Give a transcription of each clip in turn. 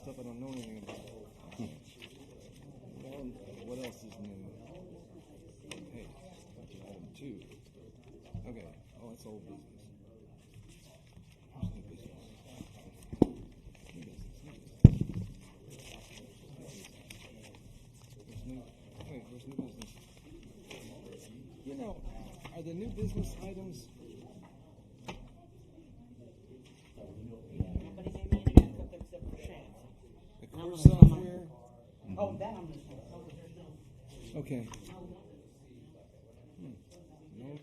stuff I don't know anything about. Well, what else is new? Hey, that's item 2. Okay. Oh, it's old business. Where's new business? New business. Where's new business? You know, are the new business items? The core software? Oh, that I'm just Okay. No.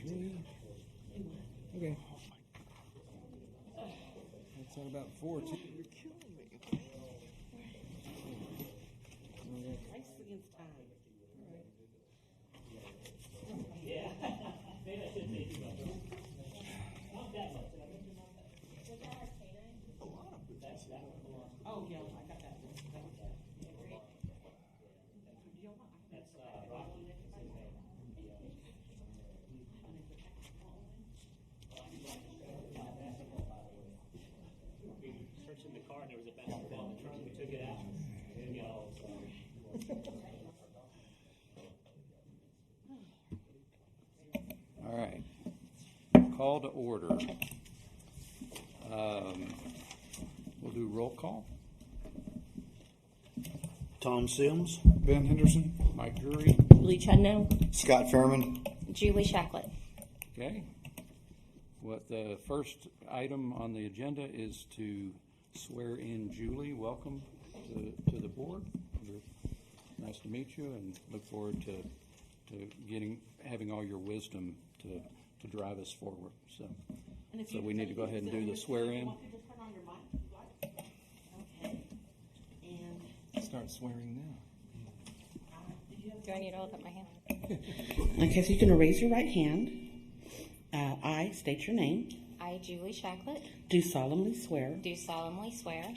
3. Okay. That's at about 4. Too. You're killing me. Race against time. Yeah. Maybe I should say too much. Not that much. A lot of that's that one. Oh, yeah, I got that. That's Rocky. We searched in the car and there was a basketball in the trunk. We took it out. And we got all the stuff. All right. Call to order. We'll do roll call. Tom Sims. Ben Henderson. Mike Drury. Lee Chudnow. Scott Fairman. Julie Shacklet. Okay. What the first item on the agenda is to swear in Julie. Welcome to the board. Nice to meet you, and look forward to having all your wisdom to drive us forward. So we need to go ahead and do the swear in. Okay. And Start swearing now. Do I need to hold up my hand? okay, so you're going to raise your right hand. I state your name. I, Julie Shacklet, Do solemnly swear do solemnly swear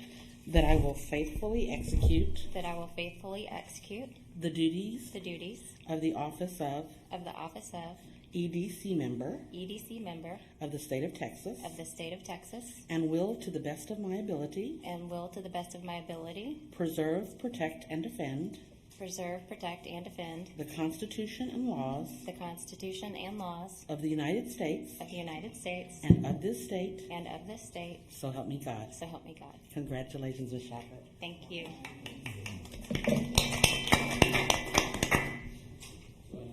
that I will faithfully execute that I will faithfully execute the duties the duties of the office of of the office of EDC member EDC member of the state of Texas of the state of Texas and will, to the best of my ability, and will, to the best of my ability, preserve, protect, and defend preserve, protect, and defend the Constitution and laws the Constitution and laws of the United States of the United States and of this state. and of this state. So help me God. So help me God. Congratulations, Ms. Shacklet. Thank you. So I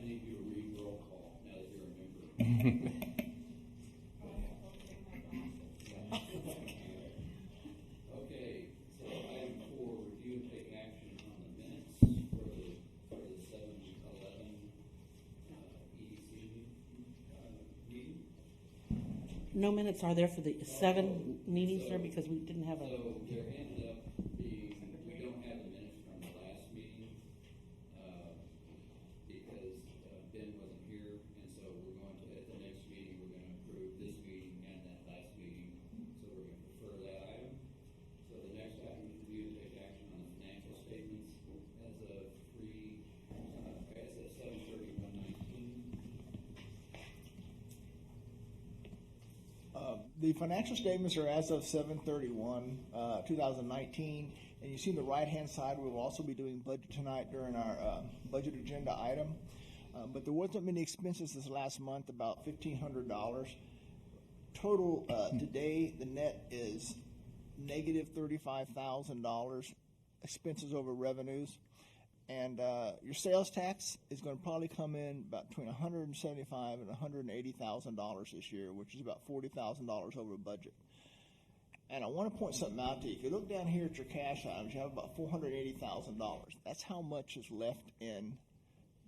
need you to read roll call now that you're a member. Okay, so item 4, review and take action on the minutes for the 7-11 EDC meeting. No minutes are there for the 7 meetings, sir, because we didn't have a. So there ended up being, we don't have the minutes from the last meeting because Ben wasn't here, and so we're going to, at the next meeting, we're going to approve this meeting and that last meeting. So we're going to defer that item. So the next item is review and take action on the financial statements as of 7/31/19. The financial statements are as of 7/31/2019, and you see on the right-hand side, we will also be doing budget tonight during our budget agenda item. But there wasn't many expenses this last month, about $1,500. Total today, the net is negative $35,000 expenses over revenues. And your sales tax is going to probably come in about between $175,000 and $180,000 this year, which is about $40,000 over budget. And I want to point something out to you. If you look down here at your cash items, you have about $480,000. That's how much is left in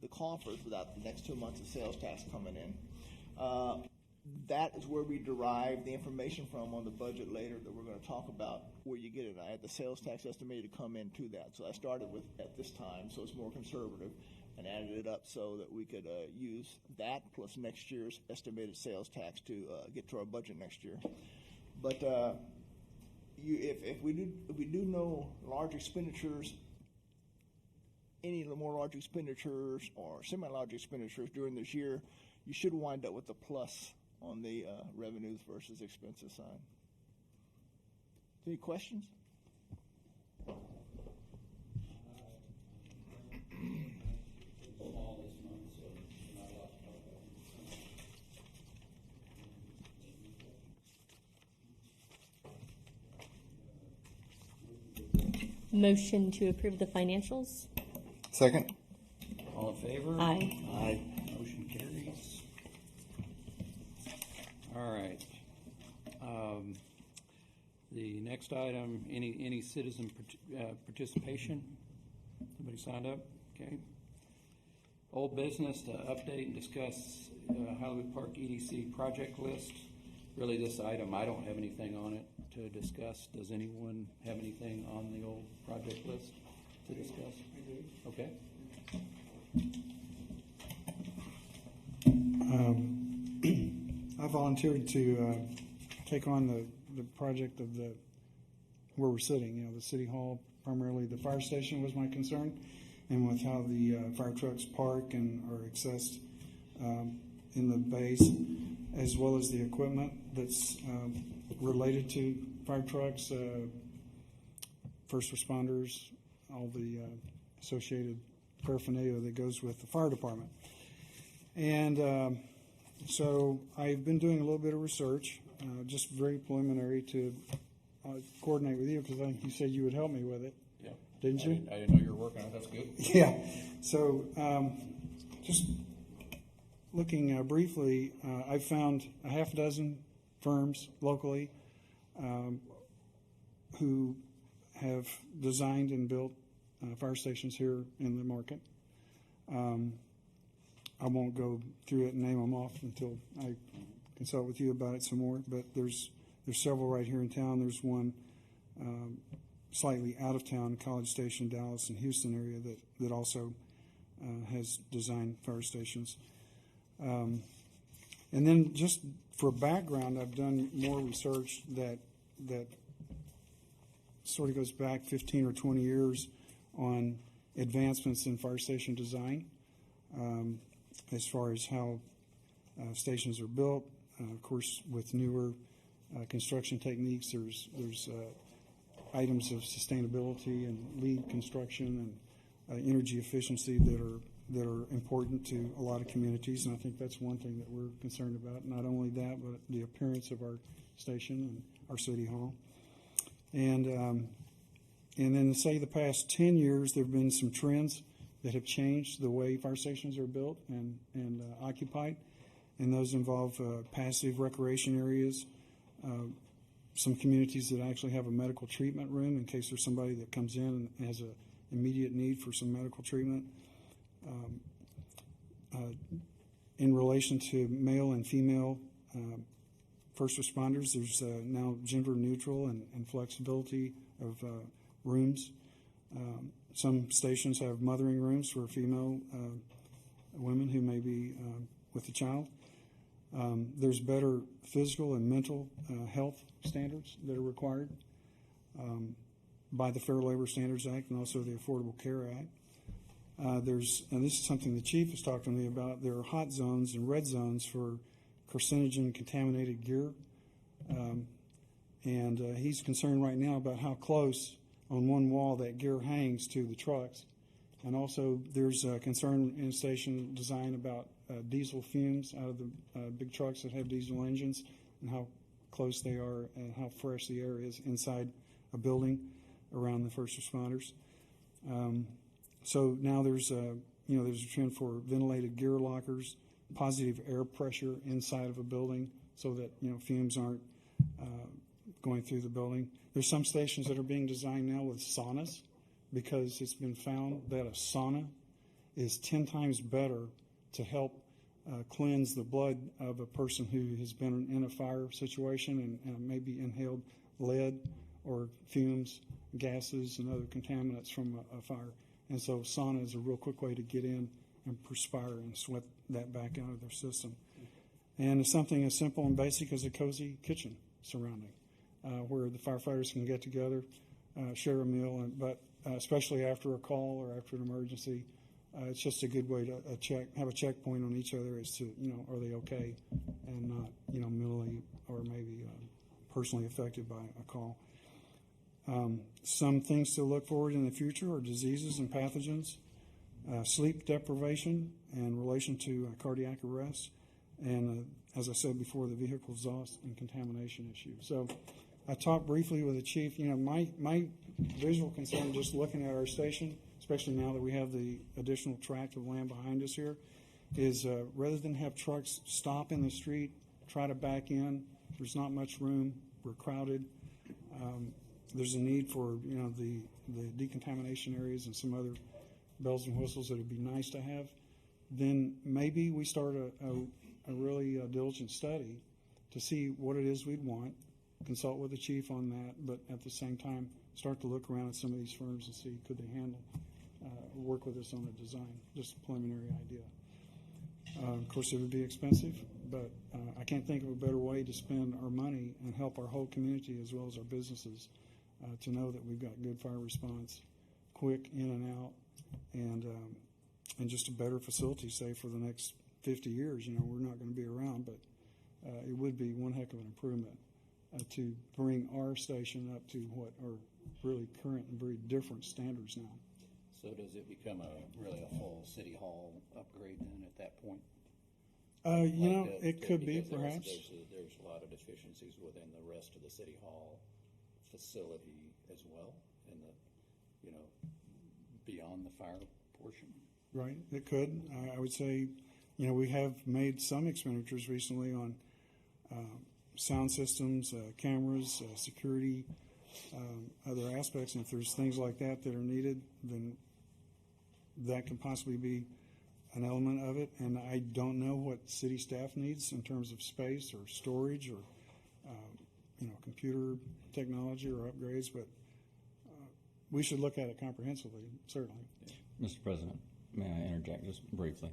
the coffers without the next 2 months of sales tax coming in. That is where we derive the information from on the budget later that we're going to talk about where you get it. I had the sales tax estimated to come into that. So I started with at this time, so it's more conservative, and added it up so that we could use that plus next year's estimated sales tax to get to our budget next year. But if we do no large expenditures, any more large expenditures or semi-large expenditures during this year, you should wind up with a plus on the revenues versus expenses side. Any questions? Motion to approve the financials? Second. All in favor? Aye. Aye. Motion carries. All right. The next item, any citizen participation? Somebody signed up? Okay. Old business to update and discuss Hollywood Park EDC project list. Really, this item, I don't have anything on it to discuss. Does anyone have anything on the old project list to discuss? Okay. I volunteered to take on the project of where we're sitting, the city hall, primarily the fire station was my concern, and with how the fire trucks park and are accessed in the base, as well as the equipment that's related to fire trucks, first responders, all the associated paraphernalia that goes with the fire department. And so I've been doing a little bit of research, just very preliminary to coordinate with you, because I think you said you would help me with it. Yeah. Didn't you? I didn't know you were working on it. That's good. Yeah. So just looking briefly, I found a half a dozen firms locally who have designed and built fire stations here in the market. I won't go through it and name them off until I consult with you about it some more, but there's several right here in town. There's one slightly out of town, College Station, Dallas, and Houston area that also has designed fire stations. And then just for background, I've done more research that sort of goes back 15 or 20 years on advancements in fire station design, as far as how stations are built. Of course, with newer construction techniques, there's items of sustainability and lead construction and energy efficiency that are important to a lot of communities, and I think that's one thing that we're concerned about. Not only that, but the appearance of our station and our city hall. And then to say the past 10 years, there have been some trends that have changed the way fire stations are built and occupied, and those involve passive recreation areas, some communities that actually have a medical treatment room in case there's somebody that comes in and has an immediate need for some medical treatment. In relation to male and female first responders, there's now gender neutral and flexibility of rooms. Some stations have mothering rooms for female women who may be with a child. There's better physical and mental health standards that are required by the Fair Labor Standards Act and also the Affordable Care Act. And this is something the chief has talked to me about, there are hot zones and red zones for carcinogen contaminated gear. And he's concerned right now about how close on one wall that gear hangs to the trucks. And also there's a concern in station design about diesel fumes out of the big trucks that have diesel engines and how close they are and how fresh the air is inside a building around the first responders. So now there's a trend for ventilated gear lockers, positive air pressure inside of a building so that fumes aren't going through the building. There's some stations that are being designed now with saunas because it's been found that a sauna is 10 times better to help cleanse the blood of a person who has been in a fire situation and maybe inhaled lead or fumes, gases, and other contaminants from a fire. And so sauna is a real quick way to get in and perspire and sweat that back out of their system. And it's something as simple and basic as a cozy kitchen surrounding where the firefighters can get together, share a meal, but especially after a call or after an emergency, it's just a good way to have a checkpoint on each other as to, are they okay and not, mentally or maybe personally affected by a call. Some things to look forward in the future are diseases and pathogens, sleep deprivation in relation to cardiac arrest, and as I said before, the vehicle exhaust and contamination issue. So I talked briefly with the chief. You know, my visual concern just looking at our station, especially now that we have the additional tract of land behind us here, is rather than have trucks stop in the street, try to back in, there's not much room, we're crowded. There's a need for, you know, the decontamination areas and some other bells and whistles that would be nice to have. Then maybe we start a really diligent study to see what it is we'd want, consult with the chief on that, but at the same time start to look around at some of these firms and see could they handle, work with us on a design, just a preliminary idea. Of course, it would be expensive, but I can't think of a better way to spend our money and help our whole community as well as our businesses to know that we've got good fire response, quick in and out, and just a better facility, say, for the next 50 years. You know, we're not going to be around, but it would be one heck of an improvement to bring our station up to what are really current and very different standards now. So does it become really a full city hall upgrade then at that point? You know, it could be, because perhaps. There's a lot of deficiencies within the rest of the city hall facility as well, in the, you know, beyond the fire portion. Right, it could. I would say, you know, we have made some expenditures recently on sound systems, cameras, security, other aspects. And if there's things like that that are needed, then that can possibly be an element of it. And I don't know what city staff needs in terms of space or storage or, you know, computer technology or upgrades, but we should look at it comprehensively, certainly. Mr. President, may I interject just briefly?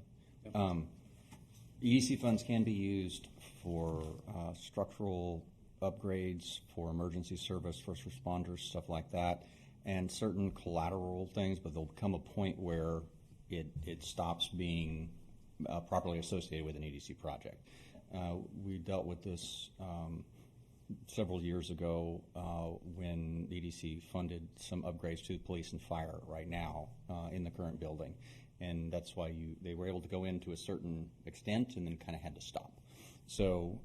EDC funds can be used for structural upgrades for emergency service, first responders, stuff like that, and certain collateral things, but there'll come a point where it stops being properly associated with an EDC project. We dealt with this several years ago when EDC funded some upgrades to the police and fire right now in the current building. And that's why they were able to go in to a certain extent and then kind of had to stop. So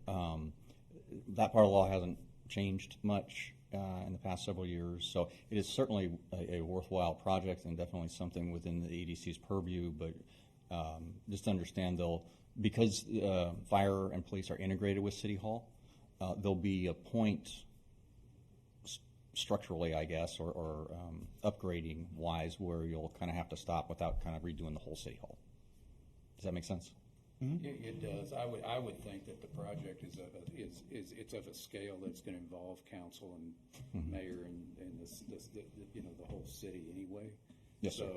that part of the law hasn't changed much in the past several years. So it is certainly a worthwhile project and definitely something within the EDC's purview. But just understand because fire and police are integrated with City Hall, there'll be a point structurally, I guess, or upgrading wise, where you'll kind of have to stop without kind of redoing the whole City Hall. Does that make sense? Mm-hmm. It does. I would think that the project it's of a scale that's going to involve council and mayor and this you know, the whole city anyway. Yes, sir.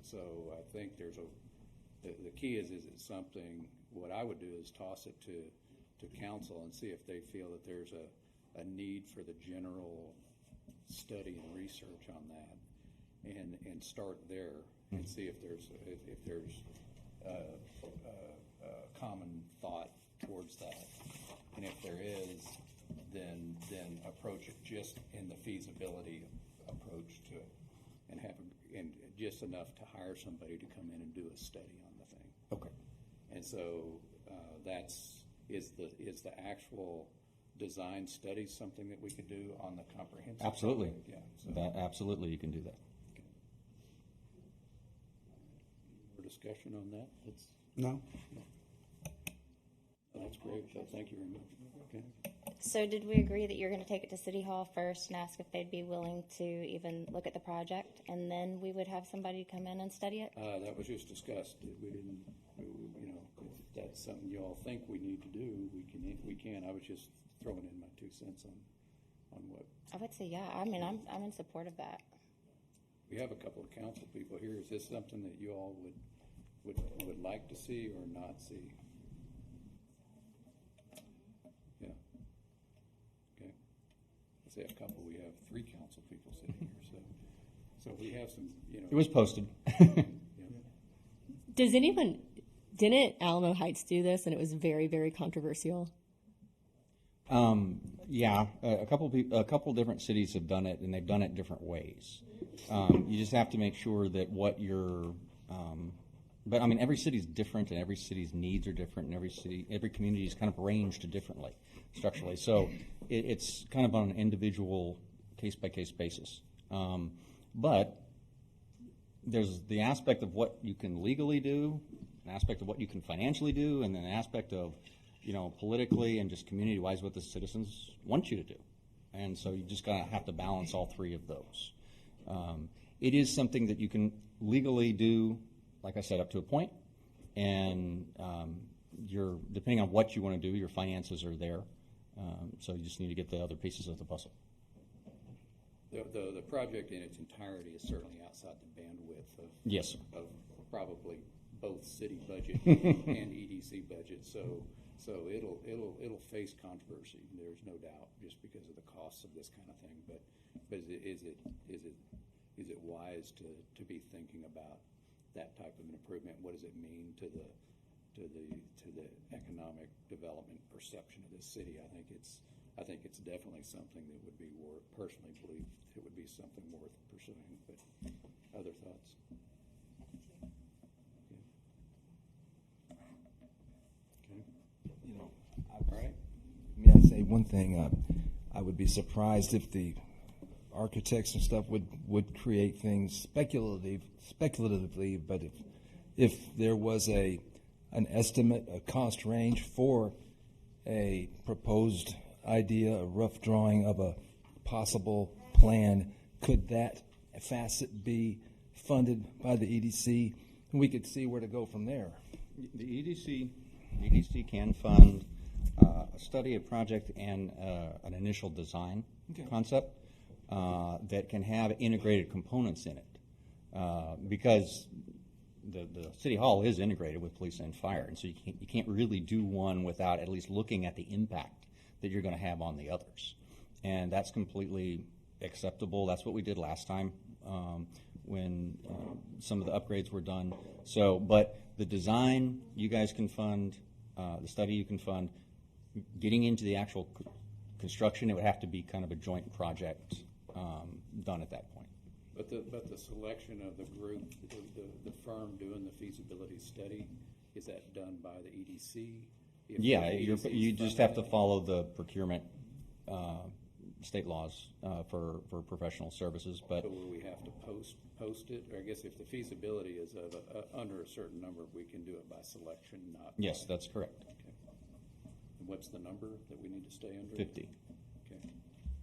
So I think the key is it something? What I would do is toss it to council and see if they feel that there's a need for the general study and research on that, and start there and see if there's common thought towards that, and if there is, then approach it just in the feasibility approach to it, and just enough to hire somebody to come in and do a study on the thing. Okay. And so is the actual design study something that we could do on the comprehensive? Absolutely. Project? Yeah. So. Absolutely, you can do that. Okay. More discussion on that? No? That's great. So thank you very much. Okay. So did we agree that you're going to take it to City Hall first and ask if they'd be willing to even look at the project, and then we would have somebody come in and study it? That was just discussed. We didn't, you know, if that's something you all think we need to do, we can. I was just throwing in my 2 cents on what. I would say, yeah. I mean, I'm in support of that. We have a couple of council people here. Is this something that you all would like to see or not see? Yeah. Okay. I say a couple. We have 3 council people sitting here, so we have some. You know. It was posted. Didn't Alamo Heights do this and it was very, very controversial? Yeah, a couple different cities have done it, and they've done it different ways. You just have to make sure that what you're, but I mean, every city's different, and every city's needs are different, and every community is kind of arranged differently structurally. So it's kind of on an individual case-by-case basis. But there's the aspect of what you can legally do, an aspect of what you can financially do, and then an aspect of, politically and just community-wise what the citizens want you to do. And so you just gotta have to balance all three of those. It is something that you can legally do, like I said, up to a point, and depending on what you want to do, your finances are there. So you just need to get the other pieces of the puzzle. The project in its entirety is certainly outside the bandwidth of Yes, sir. of probably both city budget and EDC budget. So it'll face controversy. There's no doubt, just because of the costs of this kind of thing. But is it wise to be thinking about that type of an improvement? What does it mean to the economic development perception of this city? I think it's definitely something that would be worth, personally believe it would be something worth pursuing. But other thoughts? Okay. All right. May I say one thing? I would be surprised if the architects and stuff would create things speculatively, but if there was an estimate, a cost range for a proposed idea, a rough drawing of a possible plan, could that facet be funded by the EDC? And we could see where to go from there. The EDC can fund a study, a project, and an initial design concept that can have integrated components in it, because the city hall is integrated with police and fire, and so you can't really do one without at least looking at the impact that you're going to have on the others, and that's completely acceptable. That's what we did last time when some of the upgrades were done. So, but the design you guys can fund, the study you can fund. Getting into the actual construction, it would have to be kind of a joint project done at that point. But the selection of the group, the firm doing the feasibility study, is that done by the EDC? Yeah, you just have to follow the procurement state laws for professional services. But so will we have to post it? Or I guess if the feasibility is under a certain number, we can do it by selection, not. Yes, that's correct. Okay. And what's the number that we need to stay under? 50. Okay.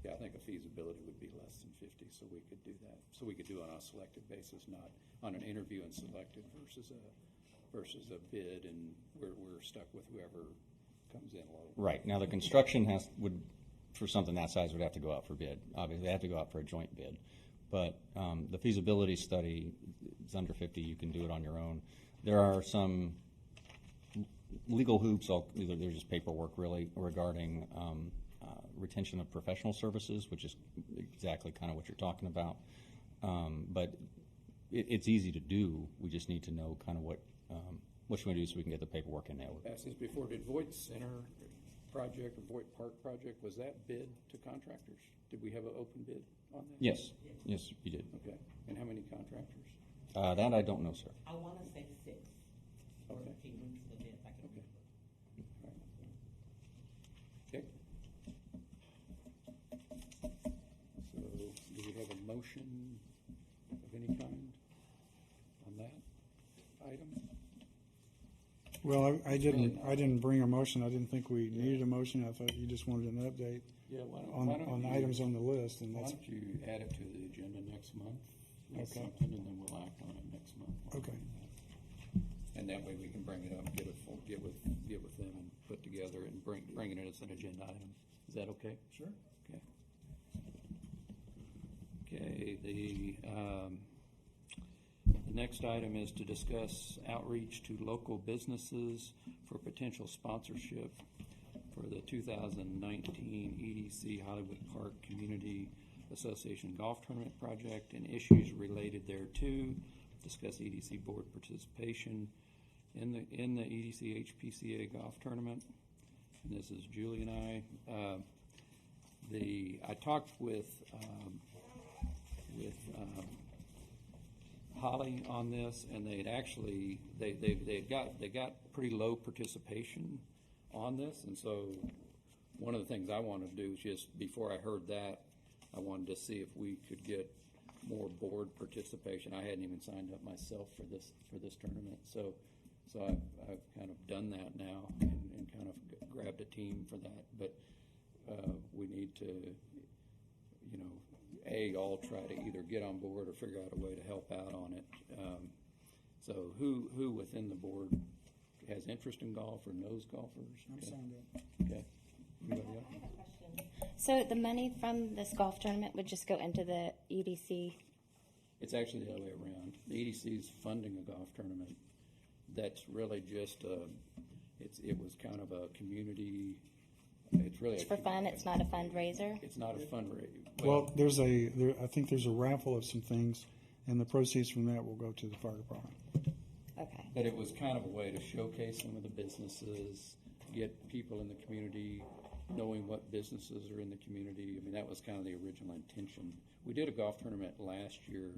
Yeah, I think a feasibility would be less than 50, so we could do that. So we could do it on a selected basis, not on an interview and selected versus a bid, and we're stuck with whoever comes in low. Right. Now the construction would for something that size would have to go out for bid. Obviously, they have to go out for a joint bid. But the feasibility study is under 50. You can do it on your own. There are some legal hoops. They're just paperwork, really, regarding retention of professional services, which is exactly kind of what you're talking about. But it's easy to do. We just need to know kind of what you want to do so we can get the paperwork in there. Asked this before. Did Voight Center project or Voight Park project, was that bid to contractors? Did we have an open bid on that? Yes, you did. Okay. And how many contractors? That I don't know, sir. I want to say 6 or Okay. 15 weeks of this. I can remember. Okay. So, do we have a motion of any kind on that item? Well, I didn't bring a motion. I didn't think we needed a motion. I thought you just wanted an update Yeah. on items on the list, and Why that's don't you add it to the agenda next month? With Okay. something, and then we'll act on it next month. okay. And that way we can bring it up, get with them and put together and bring it as an agenda item. Is that okay? Sure. Okay. Okay, the next item is to discuss outreach to local businesses for potential sponsorship for the 2019 EDC Hollywood Park Community Association Golf Tournament Project and issues related thereto. Discuss EDC board participation in the EDC HPCA golf tournament. and this is Julie and I. I talked with Holly on this, and they got pretty low participation on this, and so one of the things I wanted to do is just before I heard that, I wanted to see if we could get more board participation. I hadn't even signed up myself for this tournament, so I've kind of done that now and kind of grabbed a team for that. But we need to, all try to either get on board or figure out a way to help out on it. So who within the board has interest in golf or knows golfers? I'm signed up. Okay. Anybody else? So the money from this golf tournament would just go into the EDC? It's actually the other way around. The EDC is funding a golf tournament. That's really just it was kind of a community. It's really It's for fun. It's not a fundraiser. It's not a fundraiser. Well, I think there's a raffle of some things, and the proceeds from that will go to the fire department. Okay. But it was kind of a way to showcase some of the businesses, get people in the community knowing what businesses are in the community. I mean, that was kind of the original intention. We did a golf tournament last year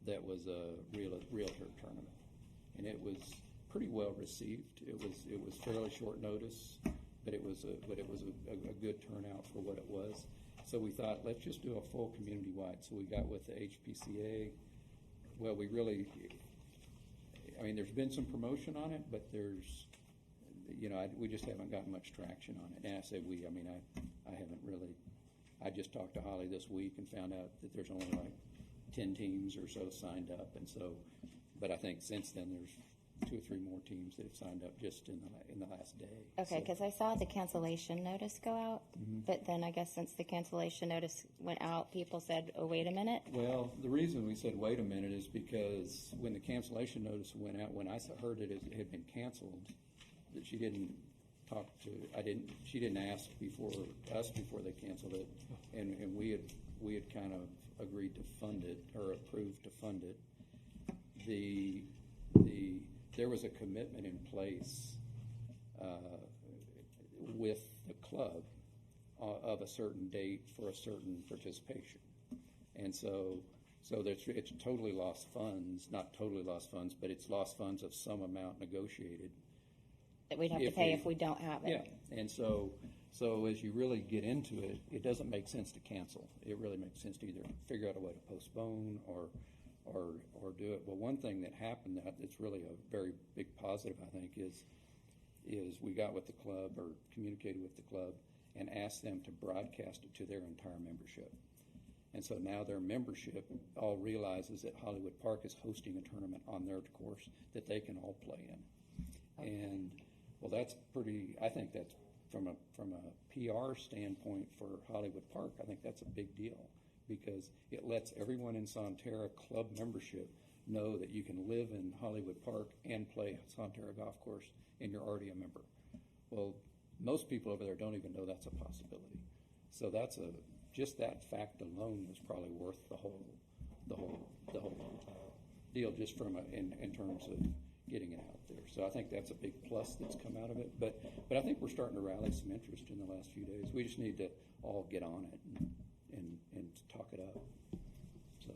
that was a realtor tournament, and it was pretty well received. It was fairly short notice, but it was a good turnout for what it was. So we thought, let's just do a full community-wide. So we got with the HPCA. Well, there's been some promotion on it, but we just haven't gotten much traction on it. And I say I haven't really. I just talked to Holly this week and found out that there's only like 10 teams or so signed up, and so. But I think since then there's 2 or 3 more teams that have signed up just in the last day. Okay, because I saw the cancellation notice go out, but then I guess since the cancellation notice went out, people said, "Oh, wait a minute." Well, the reason we said wait a minute is because when the cancellation notice went out, when I heard it had been canceled, that she didn't talk to. She didn't ask before they canceled it, and we had kind of agreed to fund it or approved to fund it. There was a commitment in place with the club of a certain date for a certain participation, and so it's totally lost funds, not totally lost funds, but it's lost funds of some amount negotiated That we'd have to pay if we don't have it. Yeah, and so as you really get into it, it doesn't make sense to cancel. It really makes sense to either figure out a way to postpone or do it. Well, one thing that happened that's really a very big positive, I think, is we got with the club or communicated with the club and asked them to broadcast it to their entire membership. And so now their membership all realizes that Hollywood Park is hosting a tournament on their course that they can all play in. And well, that's pretty. I think that's from a PR standpoint for Hollywood Park. I think that's a big deal because it lets everyone in Sonterra club membership know that you can live in Hollywood Park and play Sonterra Golf Course, and you're already a member. Well, most people over there don't even know that's a possibility. So just that fact alone was probably worth the whole deal, just from in terms of getting it out there. So I think that's a big plus that's come out of it. But I think we're starting to rally some interest in the last few days. We just need to all get on it and talk it up. So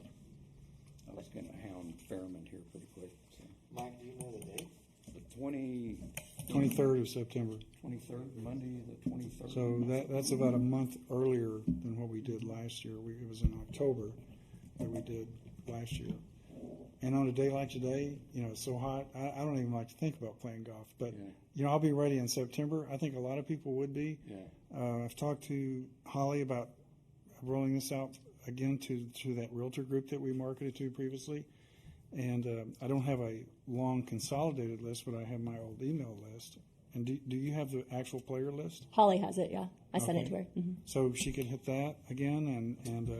I was going to hound Fairman here pretty quick. So. Mike, do you know the date? The 23rd of September. 23rd, Monday the 23rd. So that's about a month earlier than what we did last year. It was in October that we did last year. And on a day like today, it's so hot, I don't even like to think about playing golf. But, I'll be ready in September. I think a lot of people would be. Yeah. I've talked to Holly about rolling this out again to that realtor group that we marketed to previously. And I don't have a long consolidated list, but I have my old email list. And do you have the actual player list? Holly has it, yeah. I sent it to her. Mm-hmm. So she could hit that again, and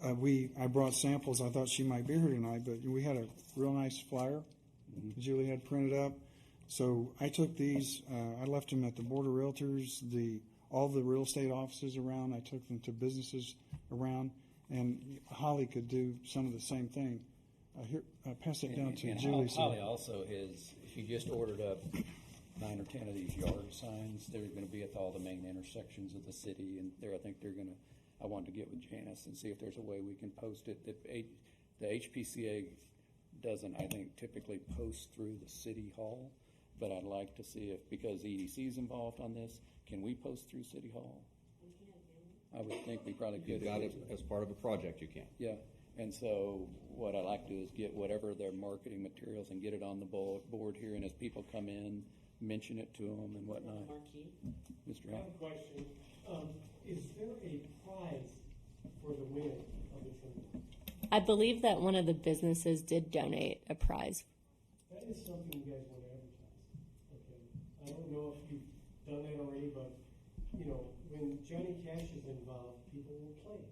I brought samples. I thought she might be here tonight, but we had a real nice flyer Julie had printed up. So I took these. I left them at the Board of Realtors, all the real estate offices around. I took them to businesses around, and Holly could do some of the same thing. Here, pass it down to Julie. Holly also she just ordered up 9 or 10 of these yard signs. They're gonna be at all the main intersections of the city, and I think they're gonna, I wanted to get with Janice and see if there's a way we can post it. The HPCA doesn't, I think, typically post through the city hall, but I'd like to see if, because EDC is involved on this, can we post through city hall? I would think we probably You could. got it as part of a project, you can. Yeah, and so what I like to do is get whatever their marketing materials and get it on the board here, and as people come in, mention it to them and whatnot. Marquee? Mr. I Allen? have a question. Is there a prize for the winner of the tournament? I believe that one of the businesses did donate a prize. That is something you guys want to advertise. Okay. I don't know if you've done that already, but, you know, when Johnny Cash is involved, people will play.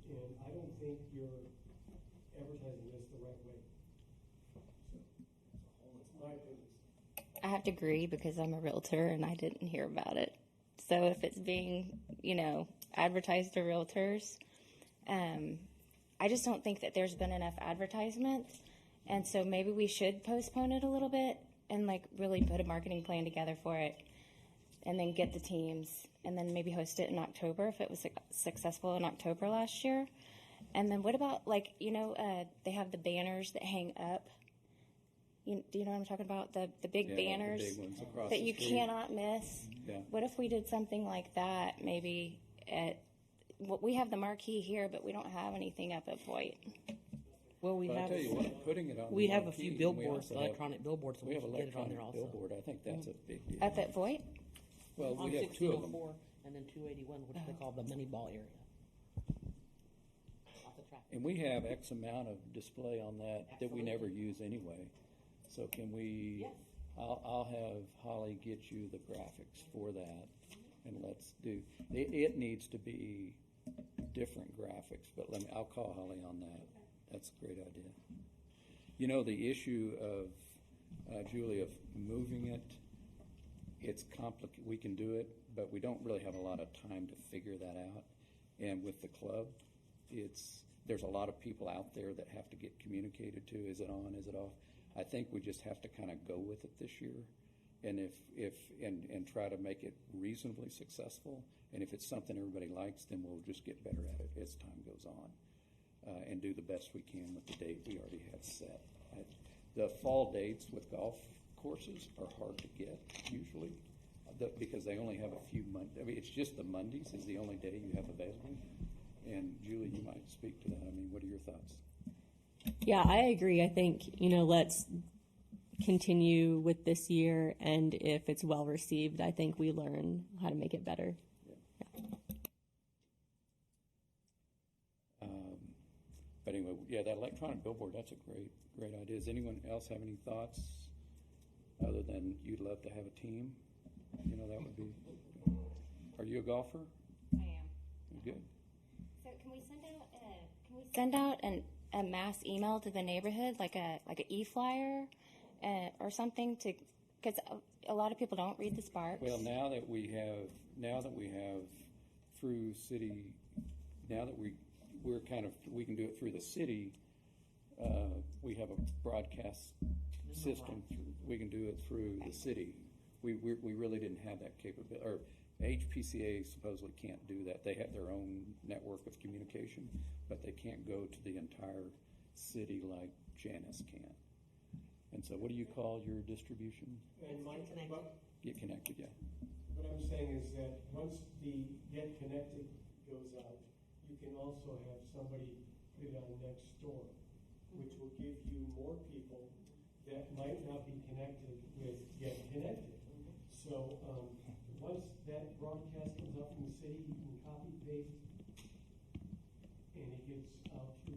And I don't think you're advertising this the right way. So, my opinion. I have to agree because I'm a realtor and I didn't hear about it. So if it's being, advertised to realtors, I just don't think that there's been enough advertisement. And so maybe we should postpone it a little bit and really put a marketing plan together for it and then get the teams and then maybe host it in October if it was successful in October last year. And then what about they have the banners that hang up. Do you know what I'm talking about? The big banners the big ones across that the you street. cannot miss. Yeah. What if we did something like that maybe we have the marquee here, but we don't have anything up at Voight. Well, we But I have, tell you what, putting it on. we the have a marquee, few and we billboards, also have- electronic billboards, so We we have should get it on there electronic also. billboard. I think that's a big deal. Up at Voight? Well, On we have two of them. 1604 and then 281, which they call the mini ball area. Off the track. And we have X amount of display on that we never use anyway. So can we? Yes. I'll have Holly get you the graphics for that, and let's do. It needs to be different graphics, but I'll call Holly on that. That's a great idea. The issue of Julie, of moving it. It's complicated. We can do it, but we don't really have a lot of time to figure that out. And with the club, there's a lot of people out there that have to get communicated to. Is it on? Is it off? I think we just have to kind of go with it this year, and and try to make it reasonably successful. And if it's something everybody likes, then we'll just get better at it as time goes on, and do the best we can with the date we already have set. The fall dates with golf courses are hard to get usually, because they only have a few Mondays. I mean, it's just the Mondays is the only day you have available. And Julie, you might speak to that. I mean, what are your thoughts? Yeah, I agree. I think, let's continue with this year, and if it's well received, I think we learn how to make it better. But anyway, yeah, that electronic billboard, that's a great idea. Does anyone else have any thoughts other than you'd love to have a team? That would be. Are you a golfer? I am. Good. So can we send out a mass email to the neighborhood, like a e-flyer or something, because a lot of people don't read the Sparks. Well, now that we have through city, now that we can do it through the city, we have a broadcast system. We can do it through the city. We really didn't have that capability, or HPCA supposedly can't do that. They have their own network of communication, but they can't go to the entire city like Janice can. And so what do you call your distribution? And Get Connected, yeah. what I'm saying is that once the Get Connected goes out, you can also have somebody put it on next door, which will give you more people that might not be connected with Get Connected. So once that broadcast comes out from the city, you can copy paste, and it gets out to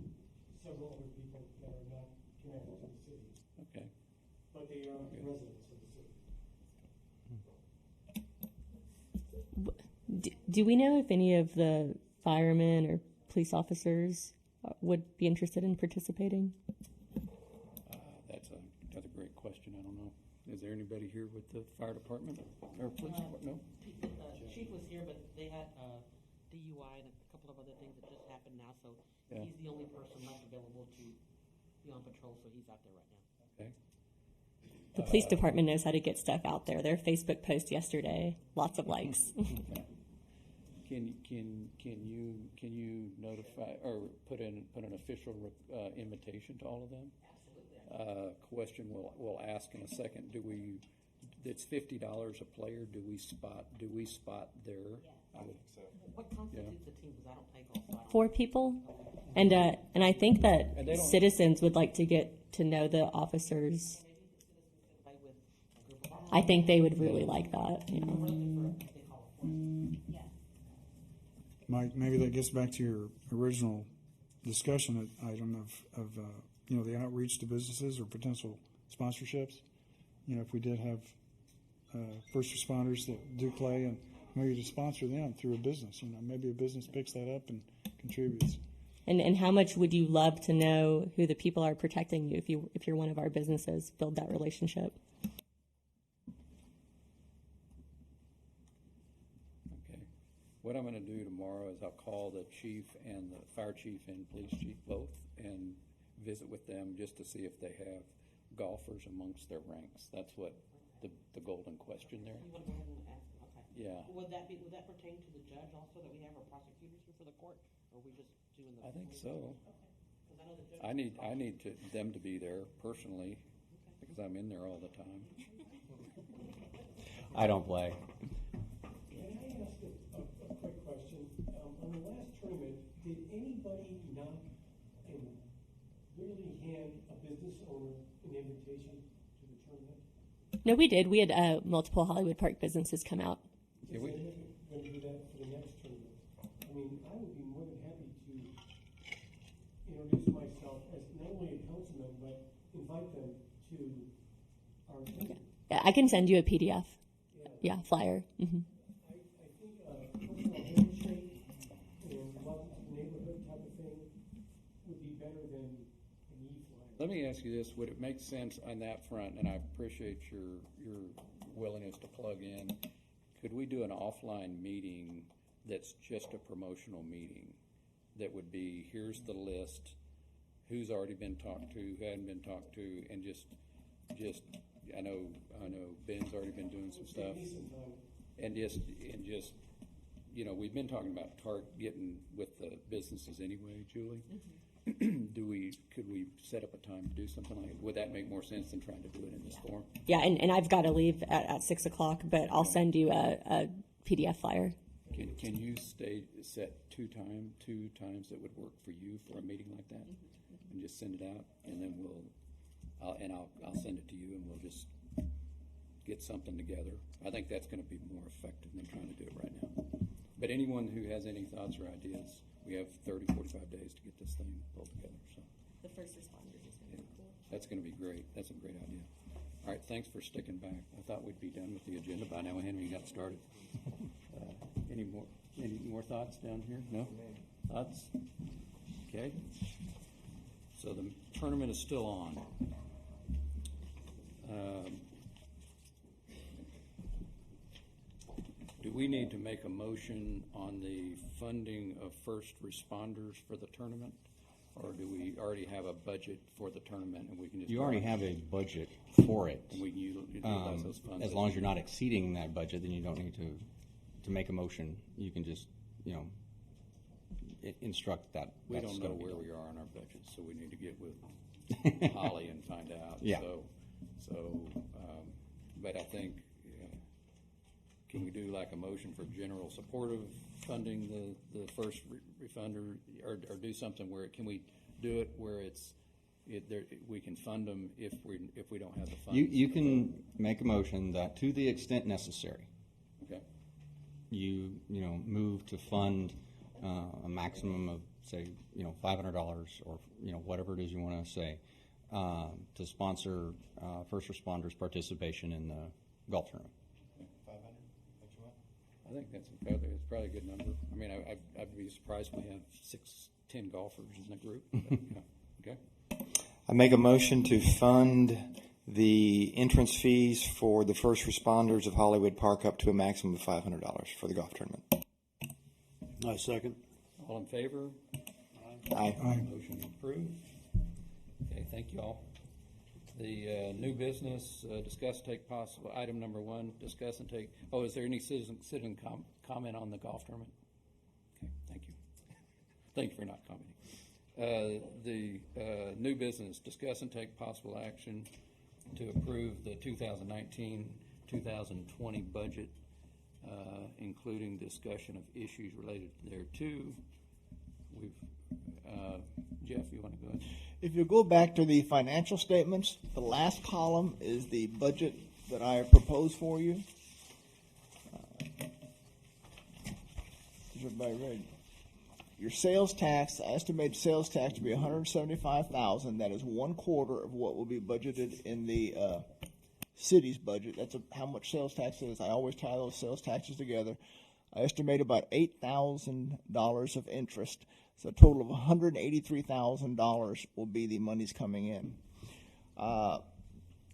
several other people that are not connected to the city, Okay. but they are residents of the city. Do we know if any of the firemen or police officers would be interested in participating? That's another great question. I don't know. Is there anybody here with the fire department or police department? No? Chief was here, but they had DUI and a couple of other things that just happened now, so Yeah. he's the only person left available to be on patrol, so he's out there right now. Okay. The police department knows how to get stuff out there. Their Facebook post yesterday, lots of likes. Can you notify or put an official invitation to all of them? Question we'll ask in a second. It's $50 a player. Do we spot their? I would, What constitutes a team? Because I don't play golf. So I don't 4 people, and I think that citizens would like to get to know the officers. play with a group of I think they would really like that. You know. they call it force. Mike, maybe that gets back to your original discussion item of the outreach to businesses or potential sponsorships. If we did have first responders that do play, and maybe to sponsor them through a business. Maybe a business picks that up and contributes. And how much would you love to know who the people are protecting you if you're one of our businesses? Build that relationship. okay. What I'm going to do tomorrow is I'll call the chief and the fire chief and police chief both and visit with them just to see if they have golfers amongst their ranks. That's what the golden question there. You want to go ahead and ask? Okay. Yeah. Would that pertain to the judge also, that we have our prosecutors here for the court, or are we just doing the? I think so. Because I know the judge. I need them to be there personally because I'm in there all the time. I don't play. Can I ask a quick question? On the last tournament, did anybody knock and literally hand a business owner an invitation to the tournament? No, we did. We had multiple Hollywood Park businesses come out. Yeah, Is anyone going to do that for the next tournament? I mean, I would be more than happy to introduce myself as not only a councilman, but invite them to our tournament. Yeah, I can send you a PDF. Yeah, flyer. Mm-hmm. I think a personal handshake and welcome to the neighborhood type of thing would be better than an e-flyer. Let me ask you this: would it make sense on that front? And I appreciate your willingness to plug in. Could we do an offline meeting that's just a promotional meeting? That would be, here's the list, who's already been talked to, who hadn't been talked to, and just I know Ben's already been doing some stuff, and just we've been talking about getting with the businesses anyway, Julie. Could we set up a time to do something like that? Would that make more sense than trying to do it in this form? Yeah, and I've got to leave at 6 o'clock, but I'll send you a PDF flyer. Can you set two times that would work for you for a meeting like that, and just send it out, and then I'll send it to you, and we'll just get something together. I think that's going to be more effective than trying to do it right now. But anyone who has any thoughts or ideas, we have 30, 45 days to get this thing pulled together. So The first responders is going to be cool. that's going to be great. That's a great idea. All right, thanks for sticking back. I thought we'd be done with the agenda by now. Henry got started. Any more thoughts down here? No thoughts? Okay. So the tournament is still on. Do we need to make a motion on the funding of first responders for the tournament? Or do we already have a budget for the tournament and we can just... You already have a budget for it. And we can utilize those funds. As long as you're not exceeding that budget, then you don't need to make a motion. You can just, instruct that. We don't know where we are on our budget, so we need to get with Holly and find out. Yeah. But I think, can we do like a motion for general support of funding the first refunder, or do something where can we do it where we can fund them if we don't have the funds? You can make a motion that to the extent necessary, Okay. you move to fund a maximum of say $500 or whatever it is you want to say to sponsor first responders' participation in the golf tournament. 500. What you want? I think it's probably a good number. I mean, I'd be surprised if we have 10 golfers in the group. But, okay. I make a motion to fund the entrance fees for the first responders of Hollywood Park up to a maximum of $500 for the golf tournament. I second. All in favor? Aye. Motion approved. Okay, thank you all. The new business, discuss and take possible, item number one, discuss and take, is there any citizen comment on the golf tournament? Okay, thank you. Thank you for not commenting. The new business, discuss and take possible action to approve the 2019-2020 budget, including discussion of issues related thereto. We've, Jeff, you want to go ahead? If you go back to the financial statements, the last column is the budget that I proposed for you. Is everybody ready? Your sales tax, I estimate sales tax to be $175,000. That is 1/4 of what will be budgeted in the city's budget. That's how much sales tax is. I always tie those sales taxes together. I estimate about $8,000 of interest. So a total of $183,000 will be the monies coming in. Down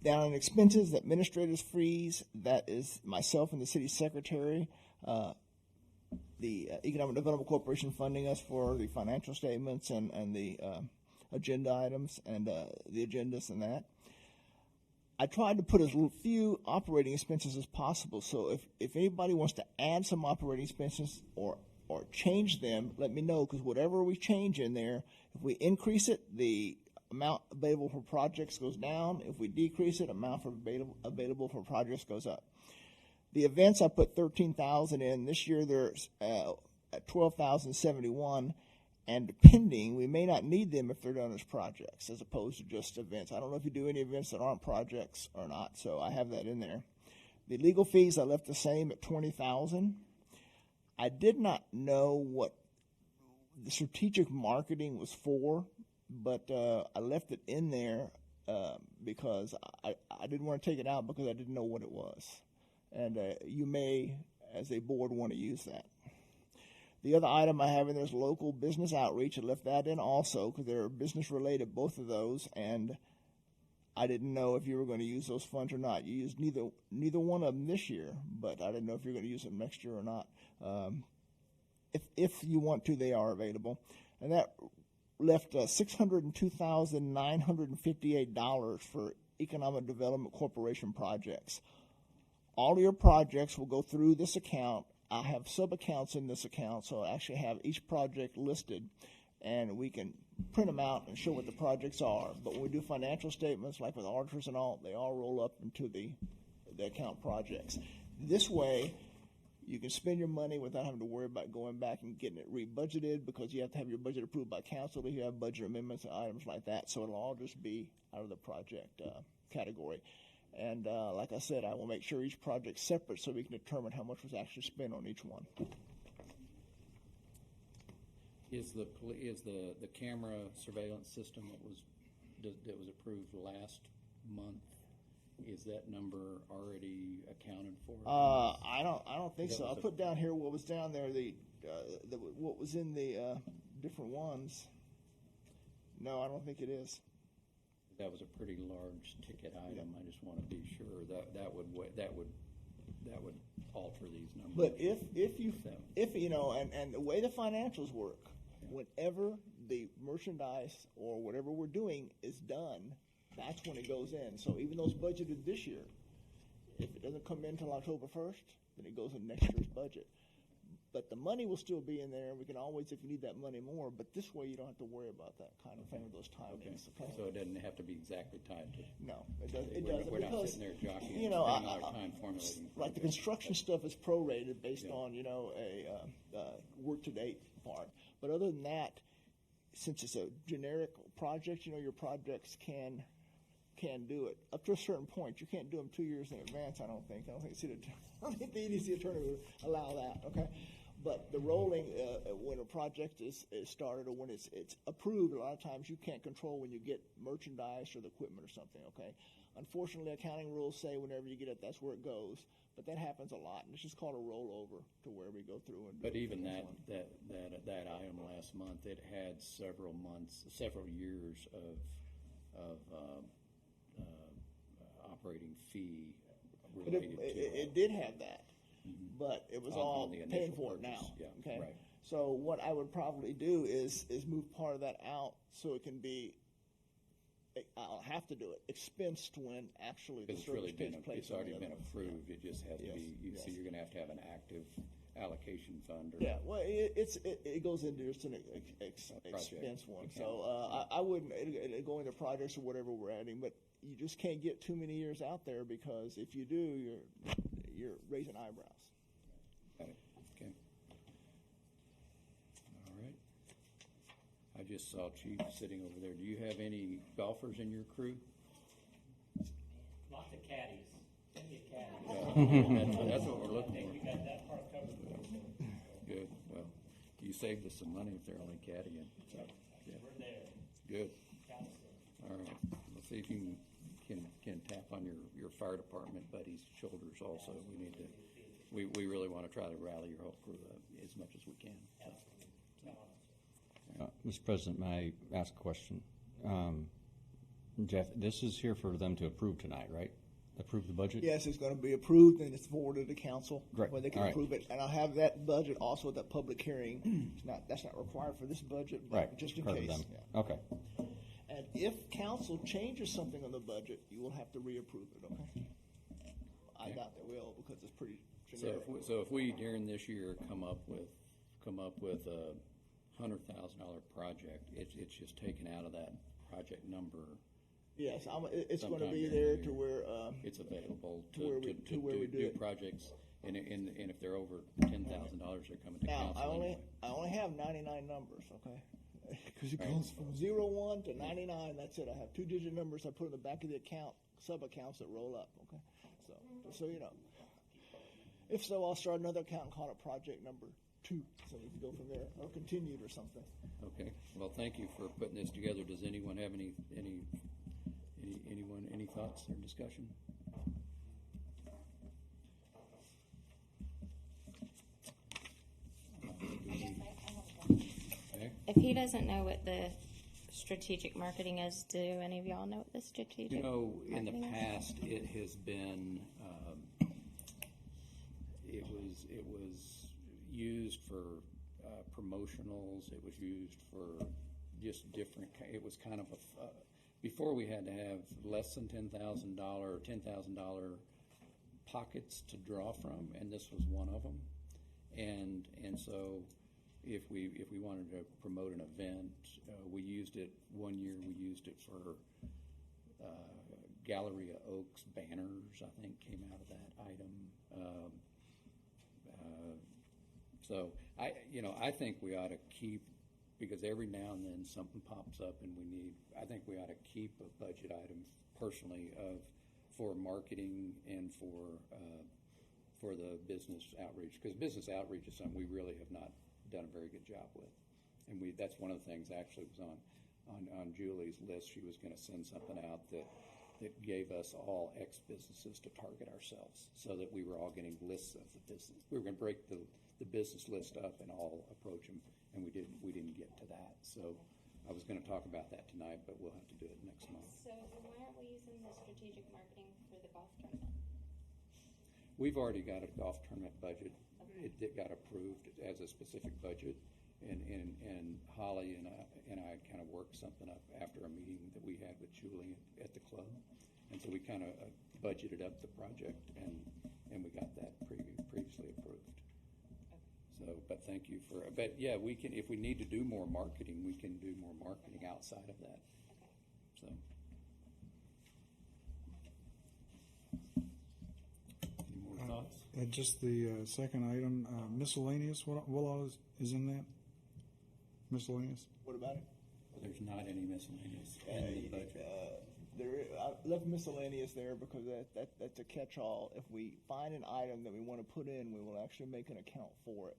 on expenses, administrators fees, that is myself and the city secretary. The Economic Development Corporation funding us for the financial statements and the agenda items and the agendas and that. I tried to put as few operating expenses as possible. So if anybody wants to add some operating expenses or change them, let me know, because whatever we change in there, if we increase it, the amount available for projects goes down. If we decrease it, amount for available for projects goes up. The events, I put 13,000 in. This year they're at 12,071, and depending, we may not need them if they're done as projects as opposed to just events. I don't know if you do any events that aren't projects or not, so I have that in there. The legal fees I left the same at 20,000. I did not know what the strategic marketing was for, but I left it in there because I didn't want to take it out because I didn't know what it was. And you may, as a board, want to use that. The other item I have in there is local business outreach. I left that in also because they're business related, both of those, and I didn't know if you were going to use those funds or not. You used neither one of them this year, but I didn't know if you're going to use them next year or not. If you want to, they are available. And that left $602,958 for Economic Development Corporation projects. All of your projects will go through this account. I have sub-accounts in this account, so I actually have each project listed, and we can print them out and show what the projects are. But when we do financial statements, like with auditors and all, they all roll up into the account projects. This way, you can spend your money without having to worry about going back and getting it rebudgeted, because you have to have your budget approved by council if you have budget amendments and items like that. So it'll all just be out of the project category. And like I said, I will make sure each project's separate so we can determine how much was actually spent on each one. Is the camera surveillance system that was approved last month, is that number already accounted for? I don't think so. I'll put down here what was down there. What was in the different ones. No, I don't think it is. That was a pretty large ticket item. I just want to be sure that would alter these numbers. But if you know, and the way the financials work, whenever the merchandise or whatever we're doing is done, that's when it goes in. So even though it's budgeted this year, if it doesn't come in until October 1st, then it goes in next year's budget. But the money will still be in there. We can always, if you need that money more, but this way you don't have to worry about that kind of thing with those timings. Okay. So it doesn't have to be exactly tied to. No, it doesn't. We're not sitting there jockeying. You know, spending our time formulating. like the construction stuff is prorated based on a work to date part. But other than that, since it's a generic project, your projects can do it up to a certain point. You can't do them 2 years in advance. I don't think the EDC attorney would allow that. Okay. But the rolling, when a project is started or when it's approved, a lot of times you can't control when you get merchandise or the equipment or something, okay? Unfortunately, accounting rules say whenever you get it, that's where it goes. But that happens a lot, and it's just called a rollover to where we go through. But even that item last month, it had several years of operating fee related to it. It did have that. But it was all paying for it now. Yeah, okay. Right. So what I would probably do is move part of that out so it can be I'll have to do it, expensed when actually the It's service really been, takes place. it's already on the been other one. approved, it just has to Yes, be, yes. so you're gonna have to have an active allocation fund or. Yeah, well, it goes into just an Project. expense one. Account. So I wouldn't it'll go into projects or whatever we're adding, but you just can't get too many years out there because if you do, you're raising eyebrows. Got it, okay. All right. I just saw Chief sitting over there. Do you have any golfers in your crew? Lots of caddies. Send me a caddy. That's what we're I looking think we for. got that part covered. Good, well, you saved us some money if they're only caddying, so, yeah, We're there. good. Count us in. All right, let's see if you can tap on your fire department buddies' shoulders also. We need to, we really want to try to rally your whole crew up as much as we can. Mr. President, may I ask a question? Jeff, this is here for them to approve tonight, right? Approve the budget? Yes, it's going to be approved and it's forwarded to council Great. where they can All right. approve it. And I'll have that budget also at that public hearing. That's not required for this budget, but Right. just in Part of case. them. Yeah. Okay. And if council changes something on the budget, you will have to reapprove it, okay? I doubt they will because it's pretty generic. So if we during this year come up with a $100,000 project, it's just taken out of that project number. Yes, it's going to Sometime be during there the to year. where, It's available to where we do do it. projects, and if they're over $10,000, they're coming to now, council anyway. I only have 99 numbers, okay? Because it goes from 01 to 99, that's it. I have 2-digit numbers I put in the back of the account, sub-accounts that roll up, okay? So, just so you know. If so, I'll start another account and call it project number 2, so we can go from there, or continued or something. Okay, well, thank you for putting this together. Does anyone have any thoughts or discussion? Okay. If he doesn't know what the strategic marketing is, do any of y'all know what the strategic You know, in the marketing is? past, it has been, it was used for promotionals. It was used for just different. It was kind of a. Before we had to have less than $10,000 or $10,000 pockets to draw from, and this was one of them. And so, if we wanted to promote an event, we used it one year. We used it for Galleria Oaks banners. I think came out of that item. So I think we ought to keep, because every now and then something pops up and I think we ought to keep a budget item personally for marketing and for the business outreach, because business outreach is something we really have not done a very good job with, and that's one of the things actually was on Julie's list. She was going to send something out that gave us all X businesses to target ourselves, so that we were all getting lists of the business. We were going to break the business list up and all approach them, and we didn't get to that. So I was going to talk about that tonight, but we'll have to do it next month. So why aren't we using the strategic marketing for the golf tournament? We've already got a golf tournament budget. It got approved as a specific budget, and Holly and I kind of worked something up after a meeting that we had with Julie at the club, and so we kind of budgeted up the project, and we got that previously approved. So, but thank you but yeah, we can, if we need to do more marketing, we can do more marketing outside of that. So. Any more thoughts? Just the second item, miscellaneous, what all is in that? Miscellaneous? What about it? There's not any miscellaneous in the budget. I left miscellaneous there because that's a catch-all. If we find an item that we want to put in, we will actually make an account for it.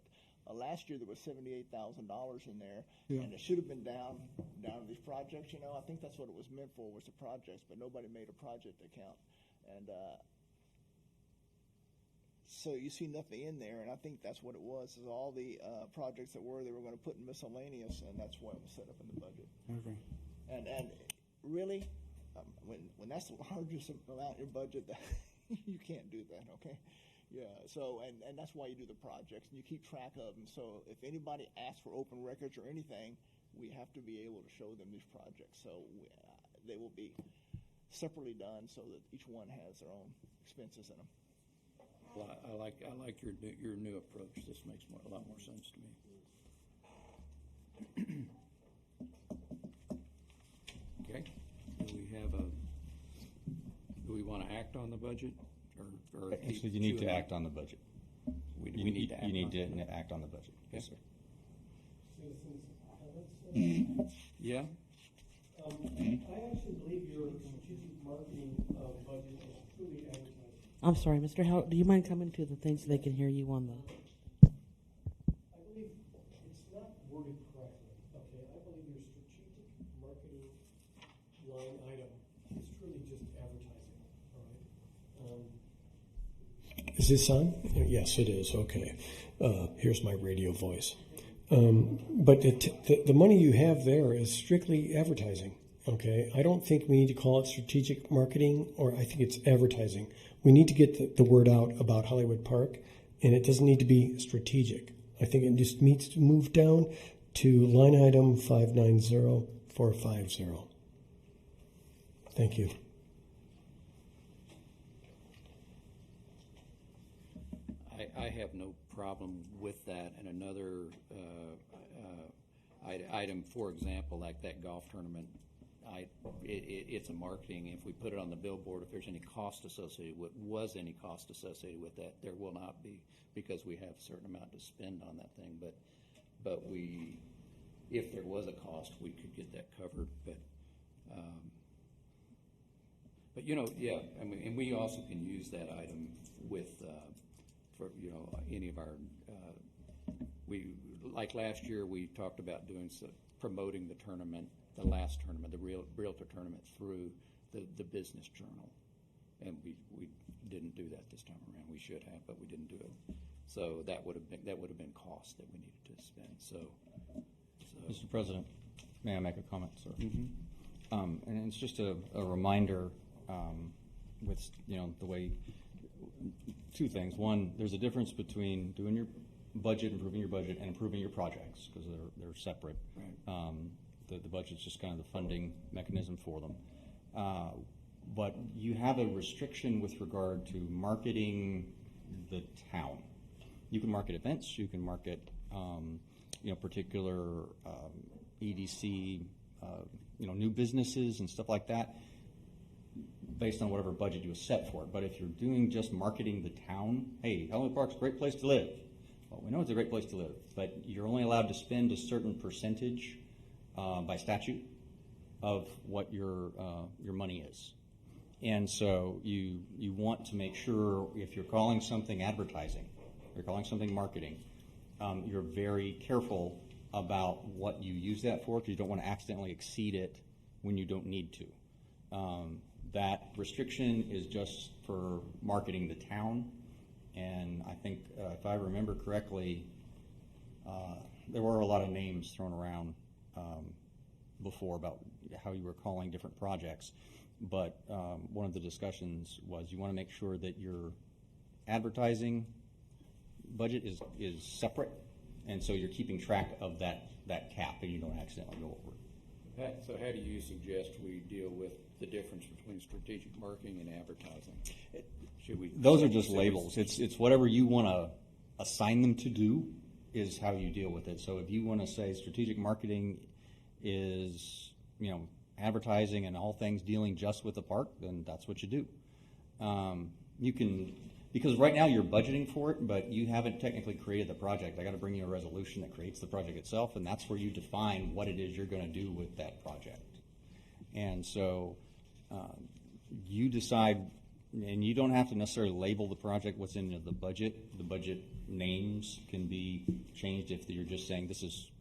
Last year there was $78,000 in there, Yeah. and it should have been down to these projects. I think that's what it was meant for, was the projects, but nobody made a project account, and so you see nothing in there. And I think that's what it was. Is all the projects they were going to put in miscellaneous, and that's why it was set up in the budget. Okay. And really, when that's the largest amount in your budget, you can't do that, okay? Yeah, so, and that's why you do the projects, and you keep track of them. So if anybody asks for open records or anything, we have to be able to show them these projects. So they will be separately done so that each one has their own expenses in them. Well, I like your new approach. This makes a lot more sense to me. Okay. Do we want to act on the budget, or Actually, you need to act on the budget. We need to act. You need to act on the budget. Yes, sir. Citizens comments? Yeah. I actually believe your strategic marketing budget is truly advertising. I'm sorry, Mr. Howard, do you mind coming to the thing so they can hear you on the? I believe it's not worded correctly, okay? I believe your strategic marketing line item is truly just advertising, all right? Is this on? Yes, it is, okay. Here's my radio voice. But the money you have there is strictly advertising, okay? I don't think we need to call it strategic marketing, or I think it's advertising. We need to get the word out about Hollywood Park, and it doesn't need to be strategic. I think it just needs to move down to line item 590450. Thank you. I have no problem with that. And another item, for example, like that golf tournament, it's a marketing. If we put it on the billboard, if there's any cost associated with, any cost associated with that, there will not be, because we have a certain amount to spend on that thing. But if there was a cost, we could get that covered. But yeah, I mean, and we also can use that item with. For any of our, like last year we talked about doing promoting the tournament, the last tournament, the realtor tournament through the business journal, and we didn't do that this time around. We should have, but we didn't do it. So that would have been cost that we needed to spend. So Mr. President, may I make a comment, sir? Mm-hmm. And it's just a reminder with the way. Two things. One, there's a difference between doing your budget, improving your budget, and improving your projects, because they're separate. Right. The budget's just kind of the funding mechanism for them. But you have a restriction with regard to marketing the town. You can market events. You can market particular EDC, new businesses and stuff like that, based on whatever budget you have set for it. But if you're doing just marketing the town, hey, Hollywood Park's a great place to live. Well, we know it's a great place to live, but you're only allowed to spend a certain percentage by statute of what your money is. And so you want to make sure, if you're calling something advertising, you're calling something marketing, you're very careful about what you use that for, because you don't want to accidentally exceed it when you don't need to. That restriction is just for marketing the town, and I think if I remember correctly, there were a lot of names thrown around before about how you were calling different projects, but one of the discussions was you want to make sure that your advertising budget is separate, and so you're keeping track of that cap and you don't accidentally go over it. So how do you suggest we deal with the difference between strategic marketing and advertising? Those are just labels. It's whatever you want to assign them to do is how you deal with it. So if you want to say strategic marketing is, advertising and all things dealing just with the park, then that's what you do. You can, because right now you're budgeting for it, but you haven't technically created the project. I got to bring you a resolution that creates the project itself, and that's where you define what it is you're going to do with that project. And so you decide, and you don't have to necessarily label the project what's in the budget. The budget names can be changed if you're just saying this is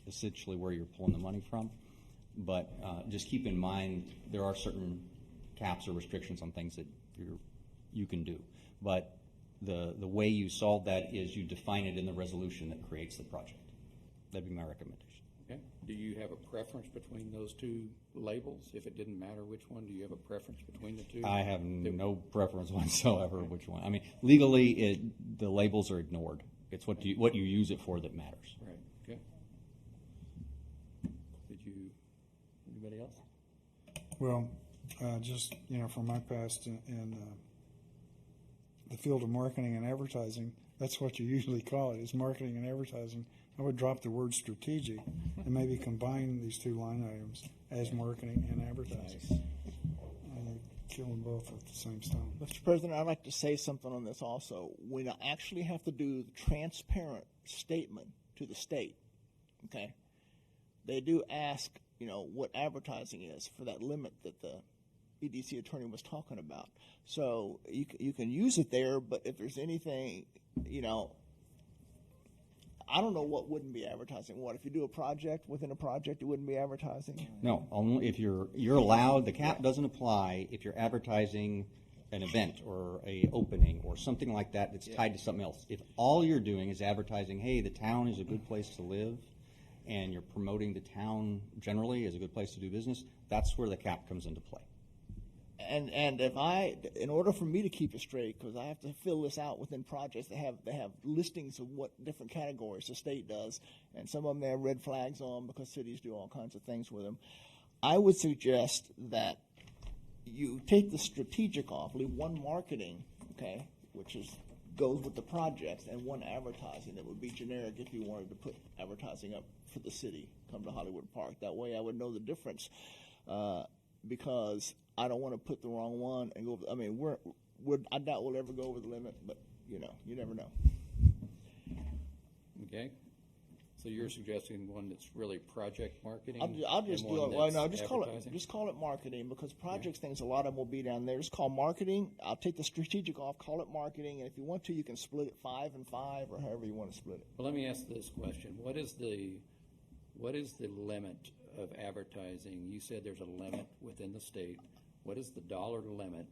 essentially where you're pulling the money from. But just keep in mind there are certain caps or restrictions on things that you can do. But the way you solve that is you define it in the resolution that creates the project. That'd be my recommendation. Okay. Do you have a preference between those two labels? If it didn't matter which one, do you have a preference between the two? I have no preference whatsoever which one. I mean, legally, the labels are ignored. It's what you use it for that matters. Right. Okay. Anybody else? Well, just, from my past in the field of marketing and advertising, that's what you usually call it, is marketing and advertising. I would drop the word strategic and maybe combine these two line items as marketing and advertising. And kill them both at the same stone. Mr. President, I'd like to say something on this also. We actually have to do the transparent statement to the state, okay? They do ask, what advertising is for that limit that the EDC attorney was talking about. So you can use it there, but if there's anything, I don't know what wouldn't be advertising. What if you do a project within a project, it wouldn't be advertising? No, only if you're allowed. The cap doesn't apply if you're advertising an event or a opening or something like that that's tied to something else. If all you're doing is advertising, hey, the town is a good place to live, and you're promoting the town generally as a good place to do business, that's where the cap comes into play. And in order for me to keep it straight, because I have to fill this out within projects, they have listings of what different categories the state does, and some of them they have red flags on because cities do all kinds of things with them. I would suggest that you take the strategic off, leave one marketing, okay, which goes with the projects, and one advertising that would be generic if you wanted to put advertising up for the city, come to Hollywood Park. That way I would know the difference, because I don't want to put the wrong one and go. I mean, I doubt we'll ever go over the limit, but you never know. Okay. So you're suggesting one that's really project marketing? I'll just and do one it. Well, no, that's just call it marketing, because projects things, a lot of them will be down there. Just call marketing. I'll take the strategic off, call it marketing, and if you want to, you can split it 5 and 5 or however you want to split it. Well, let me ask this question: What is the limit of advertising? You said there's a limit within the state. What is the dollar limit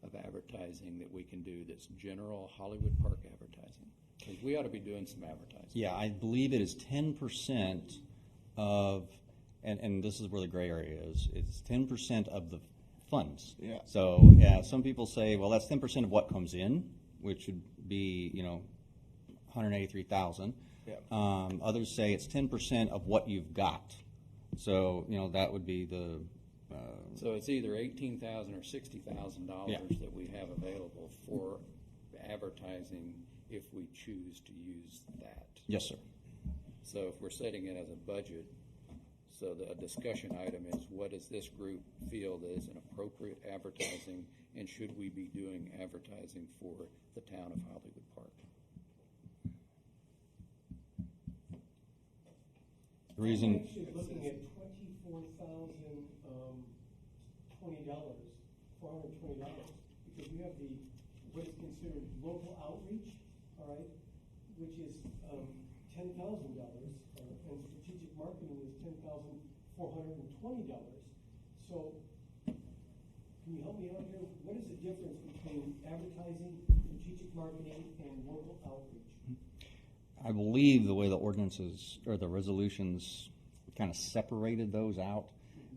of advertising that we can do that's general Hollywood Park advertising? Because we ought to be doing some advertising. Yeah, I believe it is 10% of, and this is where the gray area is, it's 10% of the funds. Yeah. So, some people say, well, that's 10% of what comes in, which would be, $183,000. Yeah. Others say it's 10% of what you've got. So, that would be the... So it's either $18,000 or $60,000 that we have available for advertising if we choose to use that. Yes, sir. So if we're setting it as a budget, so the discussion item is, what does this group feel that is an appropriate advertising, and should we be doing advertising for the town of Hollywood Park? The reason... I'm actually looking at $24,020, $420, because we have what is considered local outreach, all right, which is $10,000, and strategic marketing is $10,420. So, can you help me out here? What is the difference between advertising, strategic marketing, and local outreach? I believe the way the ordinances or the resolutions kind of separated those out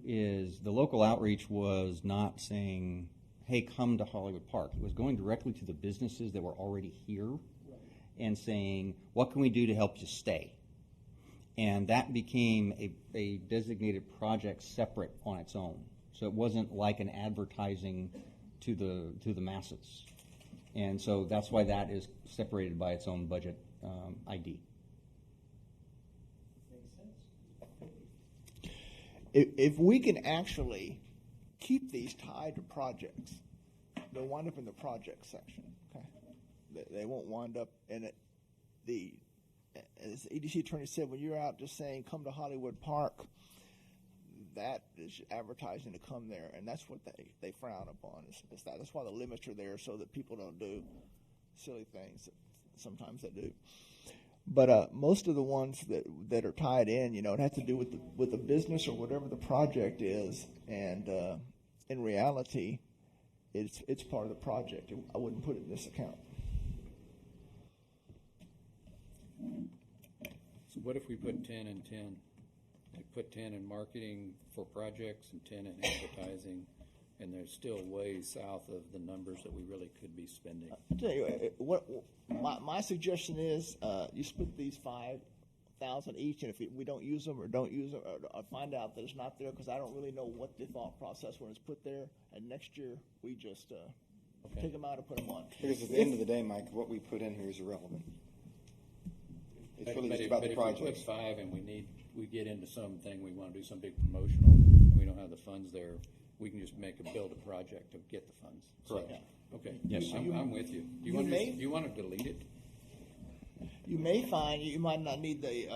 is the local outreach was not saying, hey, come to Hollywood Park. It was going directly to the businesses that were already here and saying, what can we do to help you stay? And that became a designated project separate on its own. So it wasn't like an advertising to the masses. And so that's why that is separated by its own budget ID. If we can actually keep these tied to projects, they'll wind up in the project section. Okay, they won't wind up in it. As EDC attorney said, when you're out just saying come to Hollywood Park, that is advertising to come there, and that's what they frown upon. Is that. That's why the limits are there, so that people don't do silly things that sometimes they do. But most of the ones that are tied in, it has to do with the business or whatever the project is, and in reality, it's part of the project. I wouldn't put it in this account. So what if we put 10 and 10? Like put 10 in marketing for projects and 10 in advertising, and there's still way south of the numbers that we really could be spending. I'll tell you what my suggestion is, you split these $5,000 $1,000 each, and if we don't use them or find out that it's not there, because I don't really know what the thought process when it's put there, and next year we just take them out and put them on. Because at the end of the day, Mike, what we put in here is irrelevant. It's really just about the But if we project. put 5 and we get into something, we want to do some big promotional, and we don't have the funds there, we can just build a project to get the funds. So, Correct. okay. Yes. I'm with you. Do you may- you want to delete it? You may find you might not need the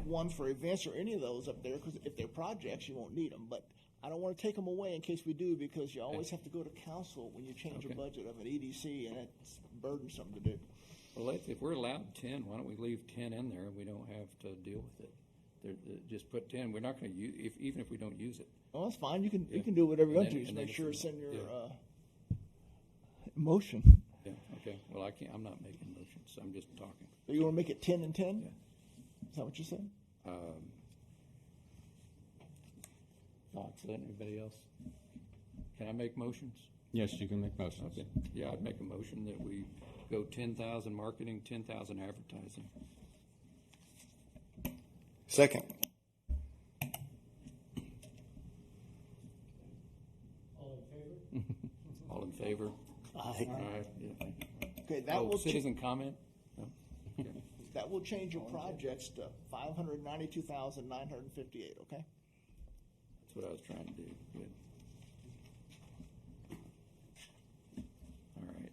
one for events or any of those up there, because if they're projects, you won't need them. But I don't want to take them away in case we do, because you always have to go to council when you change a budget of an EDC, and it's burdensome to do. Well, if we're allowed 10, why don't we leave 10 in there and we don't have to deal with it? Just put 10. We're not going to use, even if we don't use it. Well, that's fine. You can do whatever you want to. Just And make then sure if it's we- in your yeah. motion. Yeah, okay. Well, I'm not making motions. I'm just talking. So you want to make it 10 and 10? Yeah. Is that what you said? Thoughts? Anybody else? Can I make motions? Yes, you can make motions. Okay. Yeah, I'd make a motion that we go 10,000 marketing, 10,000 advertising. Second. All in favor? All in favor? Aye. All right. Yeah. Okay, that will Citizen comment? No? Okay. that will change your projects to 592,958. Okay. That's what I was trying to do. Good. All right.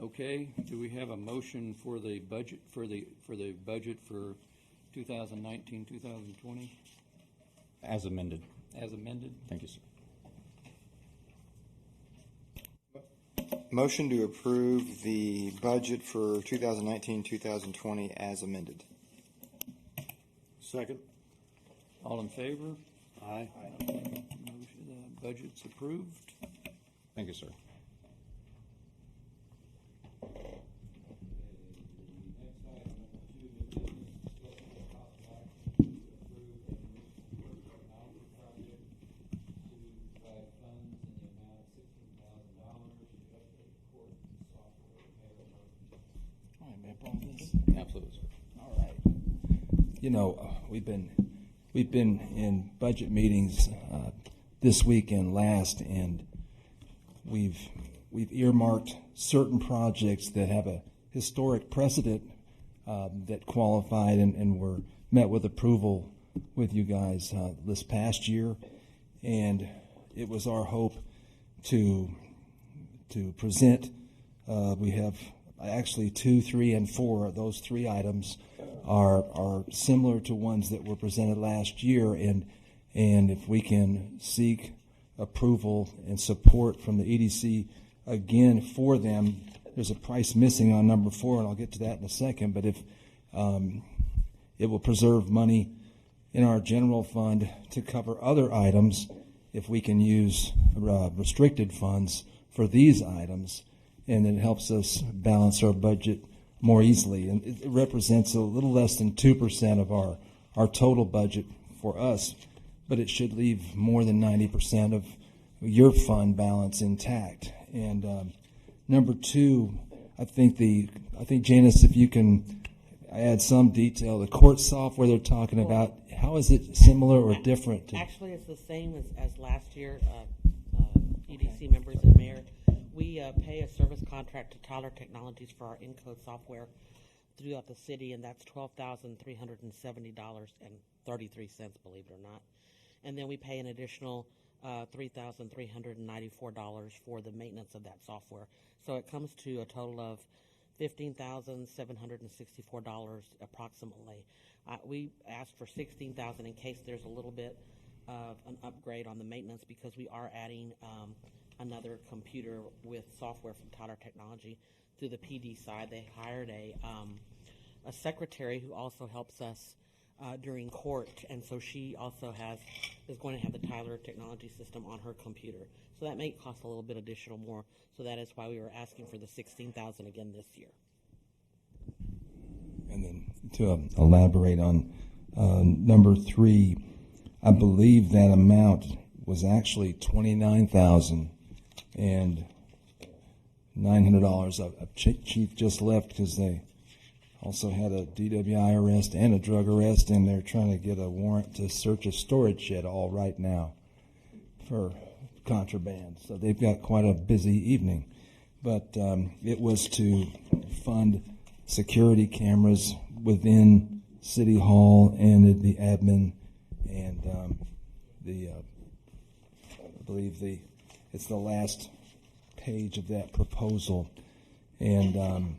Okay, do we have a motion for the budget, for the budget for 2019, 2020, As amended. as amended? Thank you, sir. Motion to approve the budget for 2019-2020 as amended. Second. All in favor? Aye. Motion, budget's approved. Thank you, sir. All right, man, Paul, this- Absolutely, sir. All right. You know, we've been in budget meetings this week and last, and we've earmarked certain projects that have a historic precedent that qualified and were met with approval with you guys this past year, and it was our hope to present. We have actually 2, 3, and 4. Those 3 items are similar to ones that were presented last year, and if we can seek approval and support from the EDC again for them. There's a price missing on number 4, and I'll get to that in a second, but if it will preserve money in our general fund to cover other items if we can use restricted funds for these items, and it helps us balance our budget more easily. And it represents a little less than 2% of our total budget for us, but it should leave more than 90% of your fund balance intact. And number 2, I think Janice, if you can add some detail, the court software they're talking about, how is it similar or different to? Actually, it's the same as last year, EDC members and mayor. We pay a service contract to Tyler Technologies for our Encode software throughout the city, and that's $12,370.33, believe it or not. And then we pay an additional $3,394 for the maintenance of that software. So it comes to a total of $15,764 approximately. We asked for $16,000 in case there's a little bit of an upgrade on the maintenance, because we are adding another computer with software from Tyler Technology through the PD side. They hired a secretary who also helps us during court, and so she also is going to have the Tyler Technology system on her computer. So that may cost a little bit additional more. So that is why we were asking for the $16,000 again this year. And then to elaborate on number 3, I believe that amount was actually $29,900. Chief just left because they Also had a DWI arrest and a drug arrest, and they're trying to get a warrant to search a storage shed all right now for contraband. So they've got quite a busy evening. But it was to fund security cameras within City Hall and at the admin, and I believe it's the last page of that proposal. And Do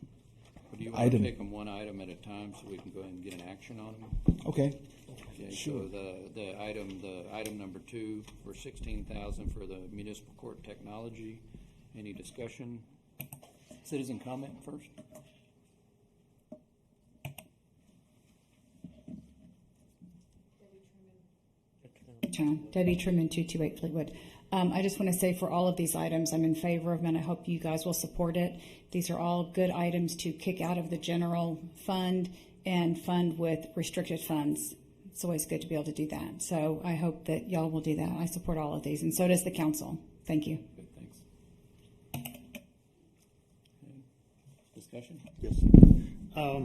you want to take them one item at a time so we can go ahead and get an action on them? Okay. Okay, Sure. so the item number 2 for $16,000 for the municipal court technology. Any discussion? Citizen comment first. Debbie Truman, 228 Fleetwood. I just want to say for all of these items, I'm in favor of them, and I hope you guys will support it. These are all good items to kick out of the general fund and fund with restricted funds. It's always good to be able to do that. So I hope that y'all will do that. I support all of these, and so does the council. Thank you. Good, thanks. Okay. Discussion? Yes. I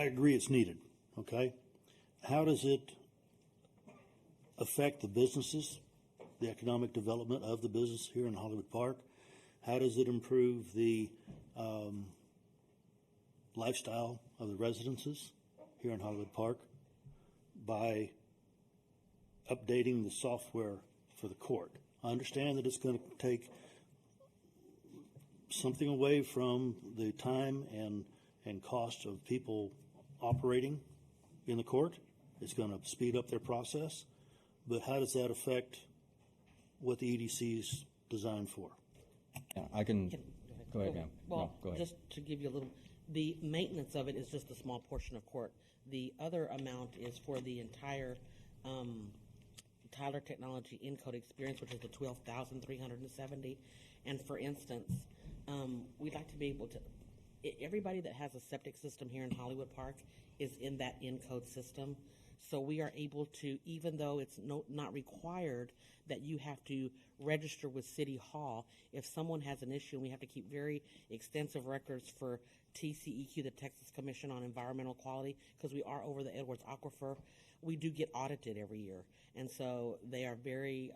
agree it's needed, okay? How does it affect the businesses, the economic development of the business here in Hollywood Park? How does it improve the lifestyle of the residences here in Hollywood Park by updating the software for the court? I understand that it's going to take something away from the time and cost of people operating in the court. It's going to speed up their process. But how does that affect what the EDC is designed for? Yeah, I can, go ahead, ma'am. Well, No, go ahead. just to give you a little, the maintenance of it is just a small portion of court. The other amount is for the entire Tyler Technology Encode experience, which is the $12,370. And for instance, we'd like to be able to, everybody that has a septic system here in Hollywood Park is in that Encode system. So we are able to, even though it's not required that you have to register with City Hall, if someone has an issue, and we have to keep very extensive records for TCEQ, the Texas Commission on Environmental Quality, because we are over the Edwards Aquifer, we do get audited every year. And so they are very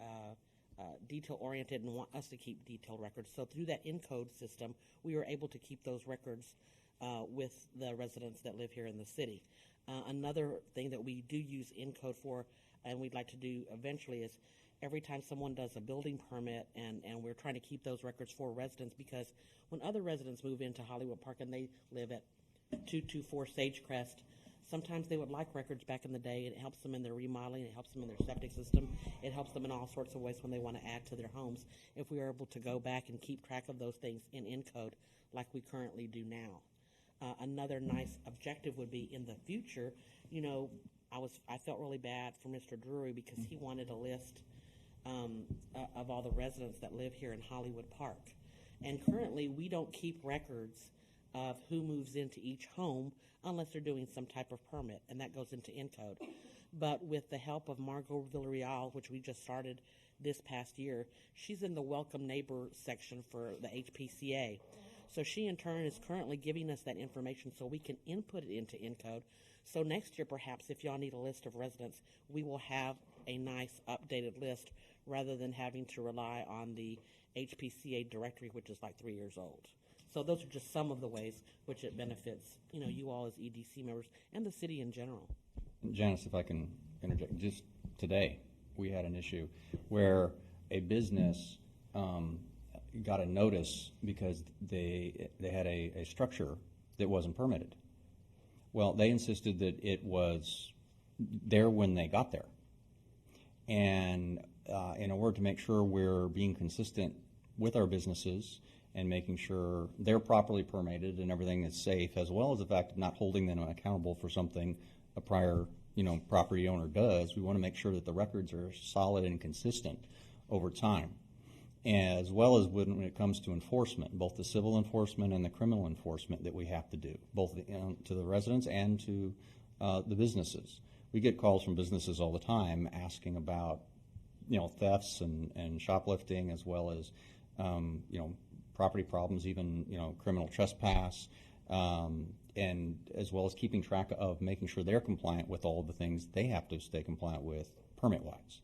detail-oriented and want us to keep detailed records. So through that Encode system, we were able to keep those records with the residents that live here in the city. Another thing that we do use Encode for, and we'd like to do eventually, is every time someone does a building permit, and we're trying to keep those records for residents, because when other residents move into Hollywood Park and they live at 224 Sagecrest, sometimes they would like records back in the day, and it helps them in their remodeling, it helps them in their septic system, it helps them in all sorts of ways when they want to add to their homes, if we are able to go back and keep track of those things in Encode like we currently do now. Another nice objective would be in the future, you know, I felt really bad for Mr. Drury because he wanted a list of all the residents that live here in Hollywood Park. And currently, we don't keep records of who moves into each home unless they're doing some type of permit, and that goes into Encode. But with the help of Margot Villarreal, which we just started this past year, she's in the Welcome Neighbor section for the HPCA. So she, in turn, is currently giving us that information so we can input it into Encode. So next year, perhaps, if y'all need a list of residents, we will have a nice updated list rather than having to rely on the HPCA directory, which is like 3 years old. So those are just some of the ways which it benefits, you know, you all as EDC members and the city in general. Janice, if I can interject, just today we had an issue where a business got a notice because they had a structure that wasn't permitted. Well, they insisted that it was there when they got there. And in order to make sure we're being consistent with our businesses and making sure they're properly permitted and everything is safe, as well as the fact of not holding them accountable for something a prior, you know, property owner does, we want to make sure that the records are solid and consistent over time, as well as when it comes to enforcement, both the civil enforcement and the criminal enforcement that we have to do, both to the residents and to the businesses. We get calls from businesses all the time asking about, you know, thefts and shoplifting, as well as, you know, property problems, even, you know, criminal trespass. and as well as keeping track of making sure they're compliant with all of the things they have to stay compliant with permit-wise.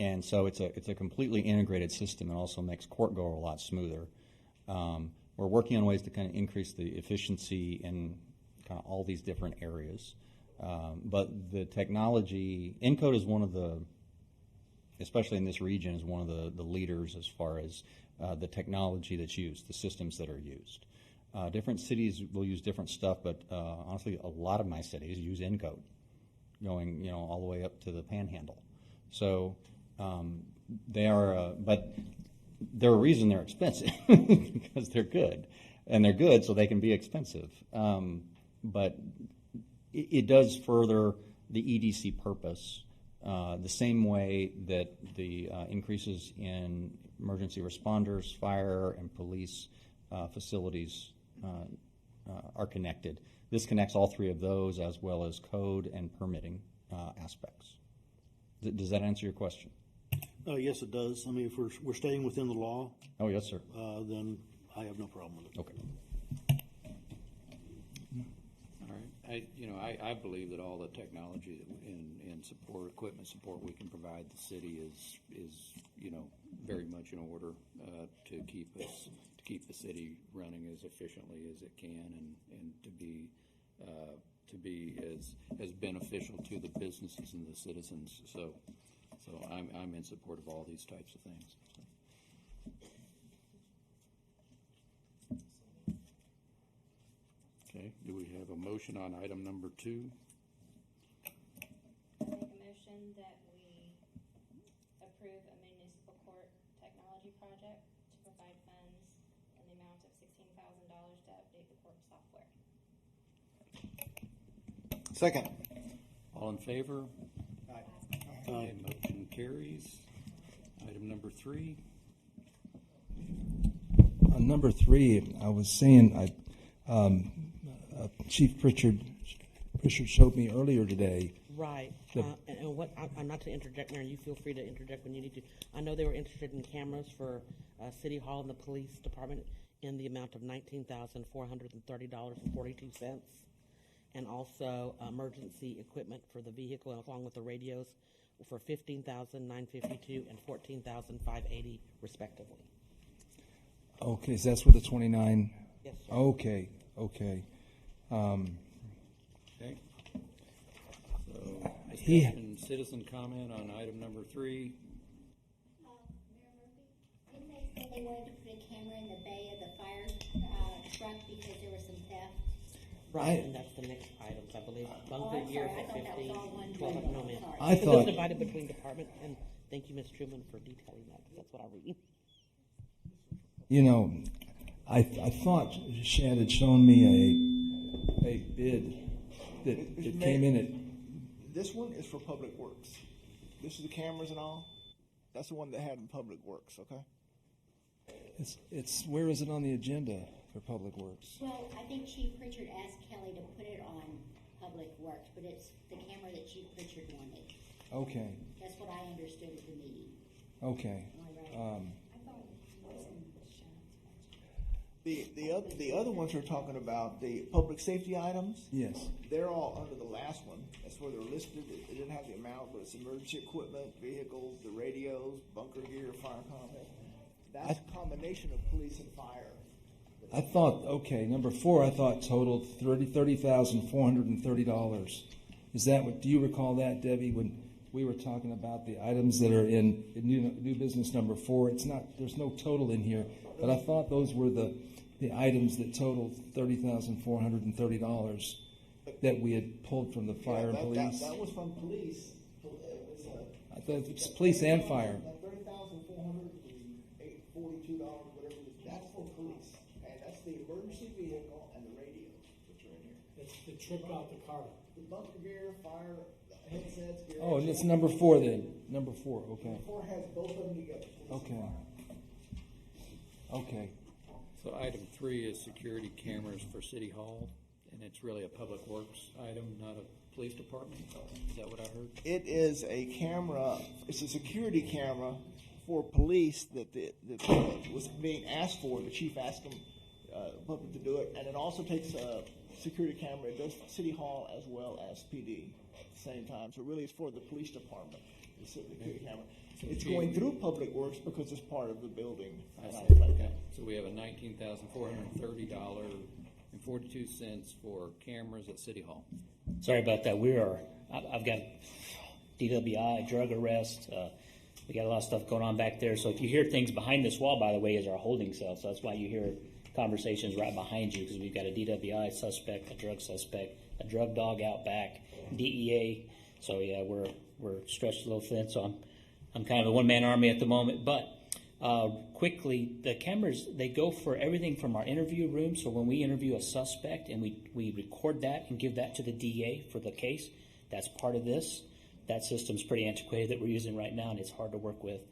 And so it's a completely integrated system. It also makes court go a lot smoother. We're working on ways to kind of increase the efficiency in kind of all these different areas. But the technology, Encode is one of the, especially in this region, is one of the leaders as far as the technology that's used, the systems that are used. Different cities will use different stuff, but honestly, a lot of my cities use Encode, going all the way up to the Panhandle. So they are, but there are a reason they're expensive because they're good, and they're good so they can be expensive. But it does further the EDC purpose the same way that the increases in emergency responders, fire, and police facilities are connected. This connects all three of those as well as code and permitting aspects. Does that answer your question? Yes, it does. I mean, if we're staying within the law. Oh, yes, sir. Then I have no problem with it. Okay. All right. I believe that all the technology and support, equipment support we can provide the city is very much in order to keep the city running as efficiently as it can and to be as beneficial to the businesses and the citizens. So I'm in support of all these types of things. Okay, do we have a motion on item number 2? I make a motion that we approve a municipal court technology project to provide funds in the amount of $16,000 to update the court software. Second. All in favor? Aye. Okay, motion carries. Item number 3. On number 3, I was saying, Chief Pritchard showed me earlier today. Right. And what I'm not to interject, Mayor. You feel free to interject when you need to. I know they were interested in cameras for City Hall and the Police Department in the amount of $19,430.42, and also emergency equipment for the vehicle along with the radios for $15,952 and $14,580 respectively. Okay, so that's for the 29. Yes, sir. Okay. Okay. So, citizen comment on item number 3. Mayor Murphy, didn't they say they wanted to put a camera in the bay of the fire truck because there was some theft? Right, and that's the next items, I believe. Bunker gear sorry, I for thought that was 15, all one 12, thing. no, ma'am. Sorry. I It thought- was divided between department, and thank you, Ms. Truman, for detailing that, because that's what I read. I thought Shad had shown me a bid that it came in at. This one is for Public Works. This is the cameras and all. That's the one that had in Public Works, okay? It's where is it on the agenda for Public Works? Well, I think Chief Pritchard asked Kelly to put it on Public Works, but it's the camera that Chief Pritchard wanted. Okay. That's what I understood at the meeting. Okay. Am I right? I thought it was in The other ones we're talking about, the public safety items. Yes. They're all under the last one. That's where they're listed. It didn't have the amount, but it's emergency equipment, vehicles, the radios, bunker gear, fire combat. That's a combination of police and fire. I thought, okay, number 4, I thought totaled $30,430. Is that what? Do you recall that, Debbie, when we were talking about the items that are in new business number 4? It's not. There's no total in here, but I thought those were the items that totaled $30,430 that we had pulled from the fire and police. That was from police. I thought it was police and fire. $30,442, whatever it is. That's for police, and that's the emergency vehicle and the radios, which are in here. It's the trip out the car. The bunker gear, fire, headsets. Gear, Oh, and it's number 4 then. Number 4. Okay. Number 4 has both of them together. Okay. Okay. So item 3 is security cameras for City Hall, and it's really a Public Works item, not a police department. Is that what I heard? It is a camera. It's a security camera for police that was being asked for. The chief asked him public to do it. And it also takes a security camera. It does City Hall as well as PD at the same time. So really it's for the police department, the security camera. It's going through Public Works because it's part of the building. I see. Like Okay. that. So we have a $19,430.42 for cameras at City Hall. Sorry about that. I've got DWI, drug arrest. We got a lot of stuff going on back there. So if you hear things behind this wall, by the way, is our holding cell. So that's why you hear conversations right behind you, because we've got a DWI suspect, a drug suspect, a drug dog out back, DEA. So yeah, we're stretched a little thin. So I'm kind of a one-man army at the moment. But quickly, the cameras, they go for everything from our interview room. So when we interview a suspect and we record that and give that to the DA for the case, that's part of this. That system's pretty antiquated that we're using right now, and it's hard to work with.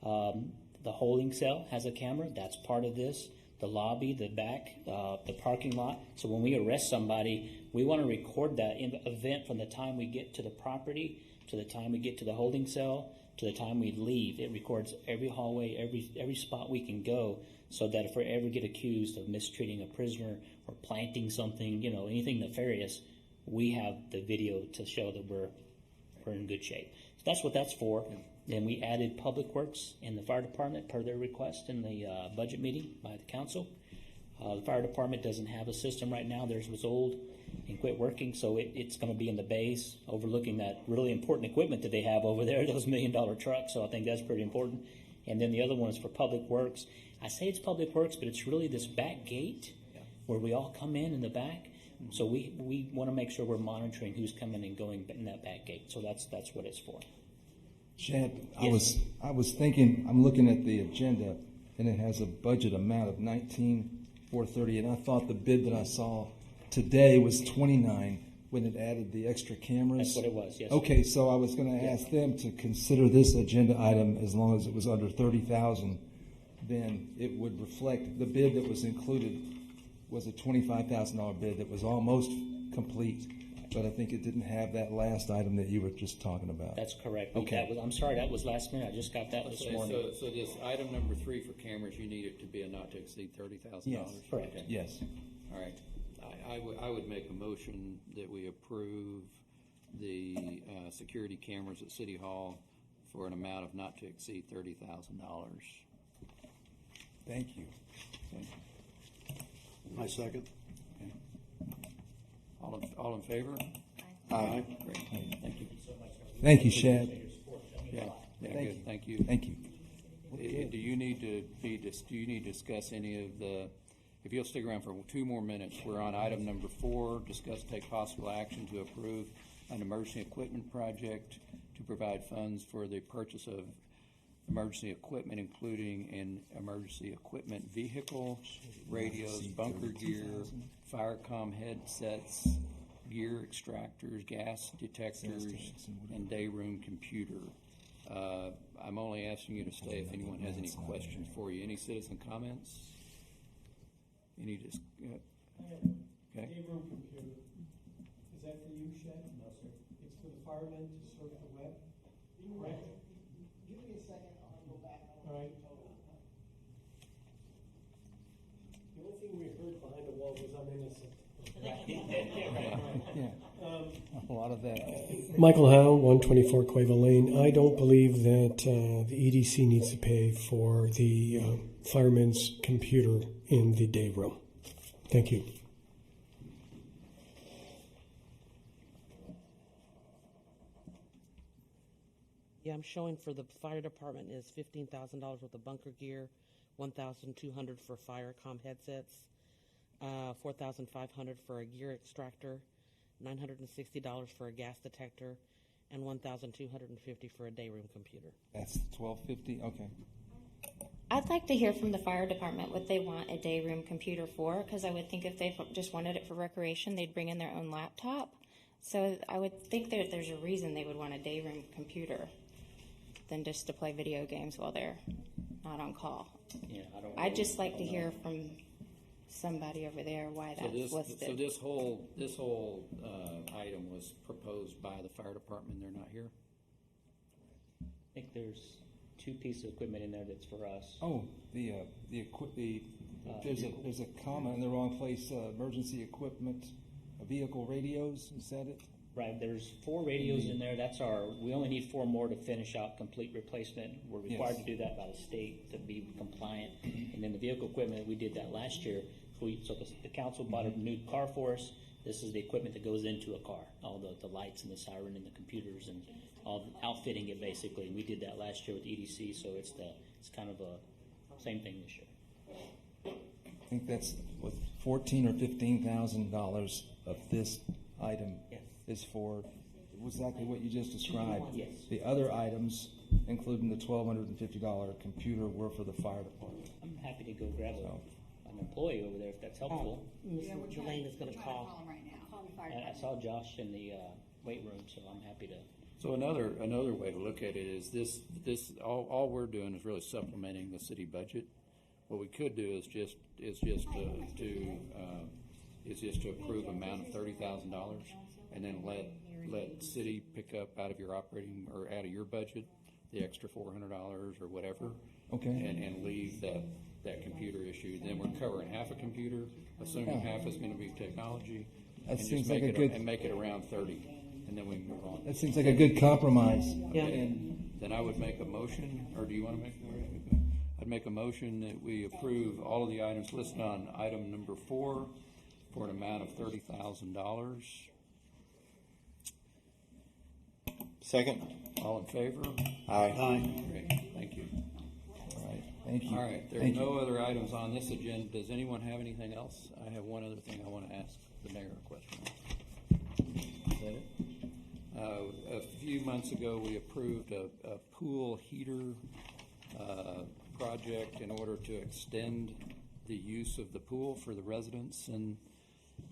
The holding cell has a camera. That's part of this. The lobby, the back, the parking lot. So when we arrest somebody, we want to record that event from the time we get to the property to the time we get to the holding cell to the time we leave. It records every hallway, every spot we can go, so that if we ever get accused of mistreating a prisoner or planting something, anything nefarious, we have the video to show that we're in good shape. So that's what that's for. Then we added Public Works and the Fire Department per their request in the budget meeting by the council. The Fire Department doesn't have a system right now. Theirs was old and quit working, so it's going to be in the bays overlooking that really important equipment that they have over there, those $1 million trucks. So I think that's pretty important. And then the other one is for Public Works. I say it's Public Works, but it's really this back gate where we all come in the back. So we want to make sure we're monitoring who's coming and going in that back gate. So that's what it's for. Chad, Yes. I was thinking, I'm looking at the agenda, and it has a budget amount of $19,430, and I thought the bid that I saw today was $29 when it added the extra cameras. That's what it was, yes. Okay, so I was going to ask them to consider this agenda item as long as it was under $30,000, then it would reflect the bid that was included was a $25,000 bid that was almost complete, but I think it didn't have that last item that you were just talking about. That's correct. Okay. I'm sorry, that was last minute. I just got that this morning. So this item number 3 for cameras, you need it to be a not to exceed $30,000? Yes, correct. Okay. Yes. All right. I would make a motion that we approve the security cameras at City Hall for an amount of not to exceed $30,000. Thank you. Okay. My second. All in favor? Aye. Great. Thank you. Thank you, Shad. Yeah. Thank Good. you. Thank you. Thank you. Do you need to discuss any of the? If you'll stick around for 2 more minutes, we're on item number 4. Discuss take possible action to approve an emergency equipment project to provide funds for the purchase of emergency equipment, including an emergency equipment vehicle, radios, bunker gear, firecom headsets, gear extractors, gas detectors, and day room computer. I'm only asking you to stay if anyone has any questions for you. Any citizen comments? Any just okay? Day room computer. Is that for you, Shad? No, sir. It's for the firemen to surf the web? Correct? Give me a second, I'll go back. All right. The only thing we heard behind the wall was I'm innocent. Yeah. A lot of that. Michael Howe, 124 Quavo Lane. I don't believe that the EDC needs to pay for the fireman's computer in the day room. Thank you. Yeah, I'm showing for the fire department is $15,000 worth of bunker gear, $1,200 for firecom headsets, $4,500 for a gear extractor, $960 for a gas detector, and $1,250 for a day room computer. That's $1,250. Okay. I'd like to hear from the fire department what they want a day room computer for, because I would think if they just wanted it for recreation, they'd bring in their own laptop. So I would think that there's a reason they would want a day room computer than just to play video games while they're not on call. Yeah, I'd just like to hear from somebody over there why that's listed. So this whole item was proposed by the fire department. They're not here. I think there's 2 pieces of equipment in there that's for us. Oh, the There's a comma in the wrong place, emergency equipment, vehicle radios, is that it? Right, there's 4 radios in there. We only need 4 more to finish out complete replacement. We're required Yes. to do that by the state to be compliant. And then the vehicle equipment, we did that last year. So the council bought a new car for us. This is the equipment that goes into a car, all the lights and the siren and the computers and all outfitting it basically. We did that last year with EDC, so it's kind of a same thing this year. I think that's with $14,000 or $15,000 of this item Yes. is for exactly what you just described. Yes. The other items, including the $1,250 computer, were for the fire department. I'm happy to go grab an employee over there if that's helpful. Mr. Delane is going to call. Call the fire I department. saw Josh in the weight room, so I'm happy to. So another way to look at it is this all we're doing is really supplementing the city budget. What we could do is just to approve amount of $30,000 and then let city pick up out of your operating or out of your budget the extra $400 or whatever. Okay. And leave that computer issue. Then we're covering half a computer, assuming half is going to be technology. That and seems just like make a good. and make it around 30, and then we can move on. That seems like a good compromise. Yeah. And then I would make a motion, or do you want to make? I'd make a motion that we approve all of the items listed on item number 4 for an amount of $30,000. Second. All in favor? Aye. Great, thank you. All right. Thank you. All right, there are Thank you. no other items on this agenda. Does anyone have anything else? I have one other thing I want to ask the mayor a question on. Is that it? A few months ago, we approved a pool heater project in order to extend the use of the pool for the residents, and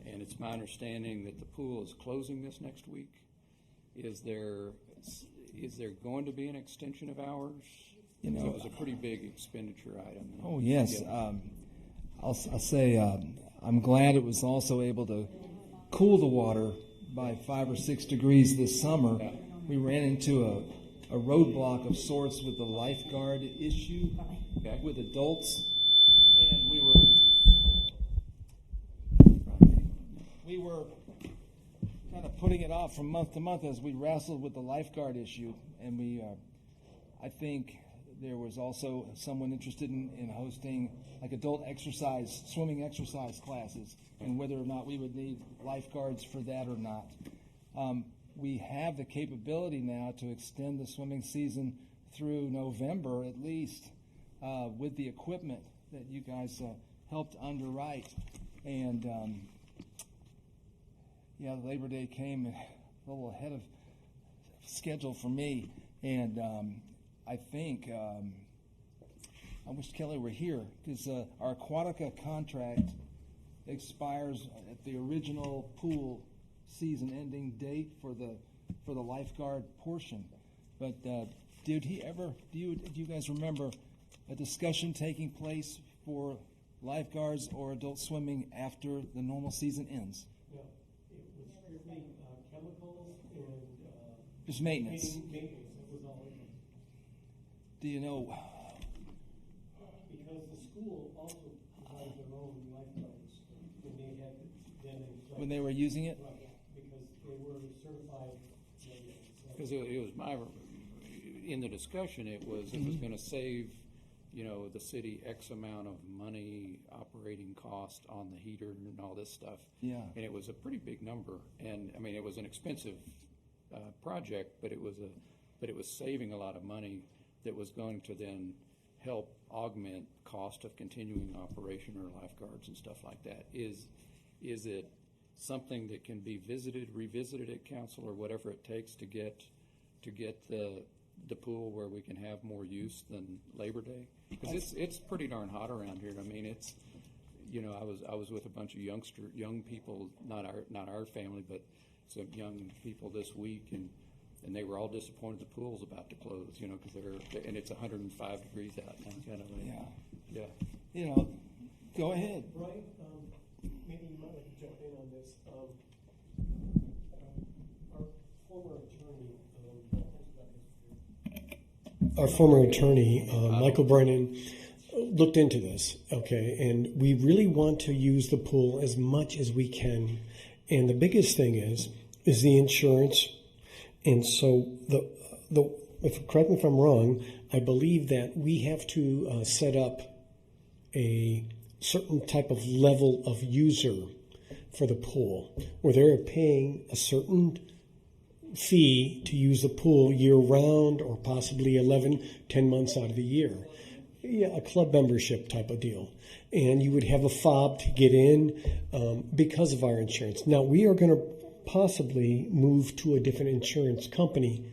it's my understanding that the pool is closing this next week. Is there going to be an extension of hours? You know, So it was a pretty big expenditure item. Oh, yes. Yeah. I'll say I'm glad it was also able to cool the water by 5 or 6 degrees this summer. Yeah. We ran into a roadblock of sorts with the lifeguard issue Okay. with adults, and we were kind of putting it off from month to month as we wrestled with the lifeguard issue, and I think there was also someone interested in hosting like adult swimming exercise classes, and whether or not we would need lifeguards for that or not. We have the capability now to extend the swimming season through November at least with the equipment that you guys helped underwrite. And Labor Day came a little ahead of schedule for me, and I think I wish Kelly were here because our Aquatica contract expires at the original pool season ending date for the lifeguard portion. But do you guys remember a discussion taking place for lifeguards or adult swimming after the normal season ends? No, it was strictly chemicals and Just maintenance. maintenance. That was all it was. Do you know? Because the school also provides their own lifeguards when they had them in place. When they were using it? Right, because they were certified. Because it was in the discussion, it was going to save, the city X amount of money, operating cost on the heater and all this stuff. Yeah. And it was a pretty big number. And I mean, it was an expensive project, but it was saving a lot of money that was going to then help augment cost of continuing operation or lifeguards and stuff like that. Is it something that can be revisited at council or whatever it takes to get the pool where we can have more use than Labor Day? Because it's pretty darn hot around here. I mean, it's I was with a bunch of young people, not our family, but some young people this week, and they were all disappointed the pool's about to close, because and it's 105 degrees out now, kind of. Yeah. Go ahead. Brian, maybe you might like to jump in on this. Our former attorney, Michael Brennan, looked into this, okay, and we really want to use the pool as much as we can. And the biggest thing is the insurance. And so correct me if I'm wrong, I believe that we have to set up a certain type of level of user for the pool, where they're paying a certain fee to use the pool year round, or possibly 10 months out of the year. Yeah, a club membership type of deal. And you would have a fob to get in because of our insurance. Now, we are going to possibly move to a different insurance company,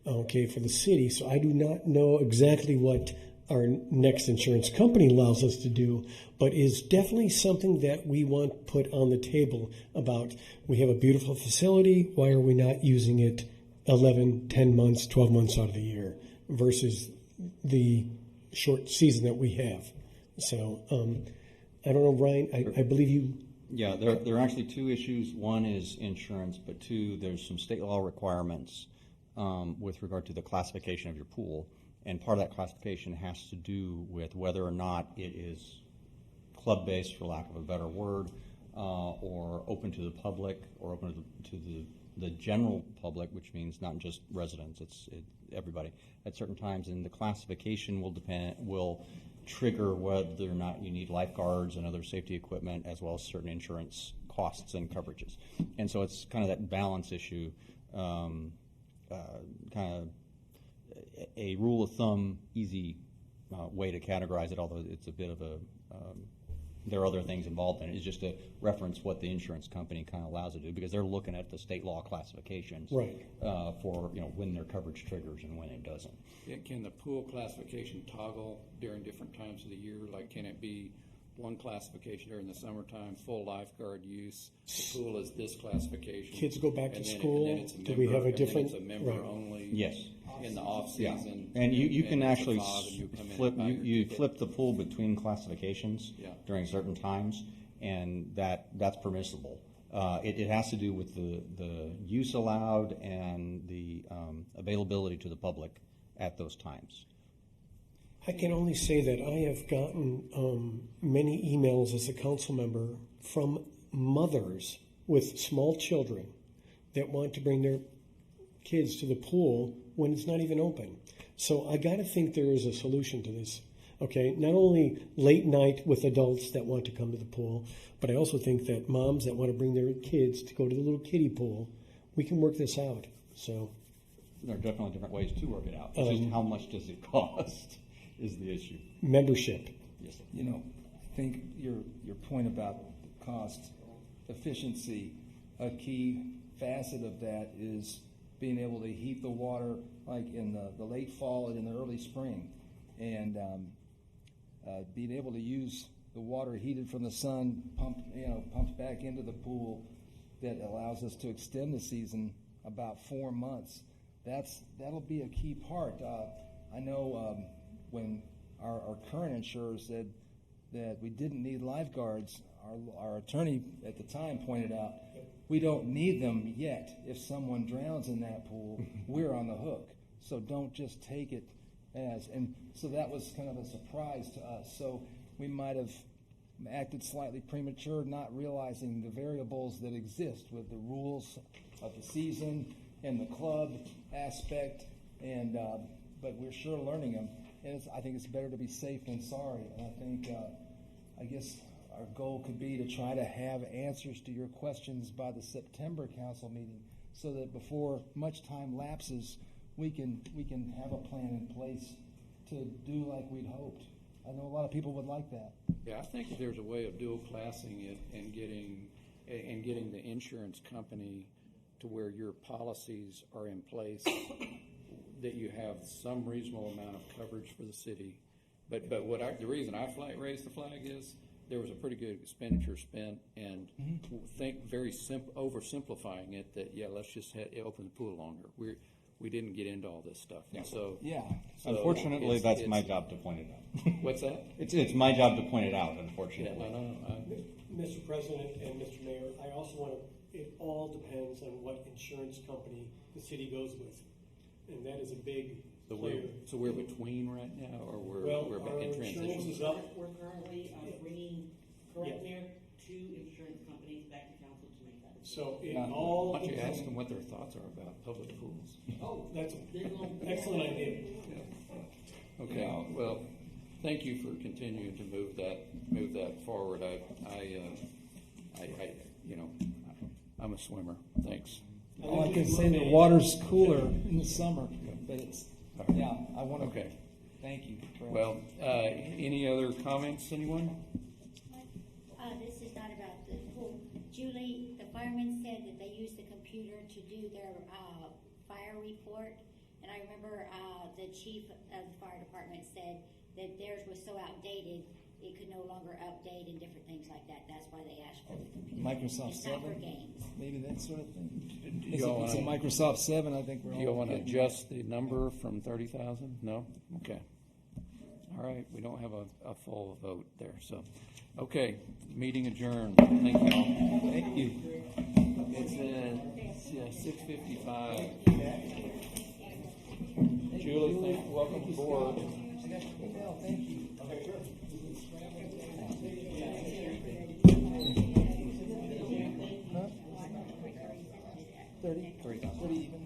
okay, for the city. So I do not know exactly what our next insurance company allows us to do, but is definitely something that we want to put on the table about. We have a beautiful facility. Why are we not using it 11, 10 months, 12 months out of the year versus the short season that we have? So I don't know, Ryan, I believe you. Yeah, there are actually two issues. One is insurance, but two, there's some state law requirements with regard to the classification of your pool. And part of that classification has to do with whether or not it is club-based, for lack of a better word, or open to the public, or open to the general public, which means not just residents, it's everybody at certain times. And the classification will trigger whether or not you need lifeguards and other safety equipment, as well as certain insurance costs and coverages. And so it's kind of that balance issue, kind of a rule of thumb, easy way to categorize it, although it's a bit of a, there are other things involved in it. It's just to reference what the insurance company kind of allows it to do, because they're looking at the state law classifications, right, for when their coverage triggers and when it doesn't. Yeah, can the pool classification toggle during different times of the year? Like, can it be one classification during the summertime, full lifeguard use? The pool is this classification. Kids go back to and school. then it's a member, Do we have a and then different? it's a member Right. only. Yes. In the off season. Yeah. And you can it's a actually fob, and you come in flip and buy your you ticket. flip the pool between classifications Yeah. during certain times, and that's permissible. It has to do with the use allowed and the availability to the public at those times. I can only say that I have gotten many emails as a council member from mothers with small children that want to bring their kids to the pool when it's not even open. So I got to think there is a solution to this. Okay, not only late night with adults that want to come to the pool, but I also think that moms that want to bring their kids to go to the little kiddie pool, we can work this out. So there are definitely different ways to work it out. It's just how much does it cost is the issue. Membership. Yes, sir. I think your point about the cost efficiency, a key facet of that is being able to heat the water like in the late fall and in the early spring, and being able to use the water heated from the sun pumped back into the pool that allows us to extend the season about 4 months. That'll be a key part. I know when our current insurer said that we didn't need lifeguards, our attorney at the time pointed out, we don't need them yet. If someone drowns in that pool, we're on the hook. So don't just take it as, and so that was kind of a surprise to us. So we might have acted slightly premature, not realizing the variables that exist with the rules of the season and the club aspect, and but we're sure learning them. And I think it's better to be safe than sorry. And I think, I guess our goal could be to try to have answers to your questions by the September council meeting, so that before much time lapses, we can have a plan in place to do like we'd hoped. I know a lot of people would like that. Yeah, I think if there's a way of dual classing it and getting the insurance company to where your policies are in place, that you have some reasonable amount of coverage for the city. But the reason I raised the flag is there was a pretty good expenditure spent, and think very oversimplifying it that, yeah, let's just open the pool longer. We didn't get into all this stuff. Yeah. So unfortunately, that's my job to point it out. What's that? It's my job to point it out, unfortunately. Yeah, no. Mr. President and Mr. Mayor, I also want to, it all depends on what insurance company the city goes with. And that is a big So clear. we're between right now, or Well, we're back our in insurance transition? is up. We're currently bringing, correct, Yeah. Mayor, 2 insurance companies back to council to make that. So it Why all. don't you ask them what their thoughts are about public pools? Oh, that's an excellent idea. Okay, well, thank you for continuing to move that forward. I'm a swimmer. Thanks. All I can say, the water's cooler in the summer, but it's, yeah, I want to, Okay. thank you. for- Well, any other comments, anyone? This is not about the pool. Julie, the firemen said that they used the computer to do their, fire report. And I remember, the chief of the fire department said that theirs was so outdated, it could no longer update and different things like that. That's why they asked for the computer. Microsoft It's not for 7? games. Maybe that sort of thing. Do If y'all it's a wanna- Microsoft 7, I think we're all. Do you want to getting- adjust the number from 30,000? No? Okay. All right, we don't have a full vote there, so. Okay, meeting adjourned. Thank you all. Thank you. It's 6:55. Julie, welcome aboard. I got your email, thank you. Okay, sure. Huh? 30 even?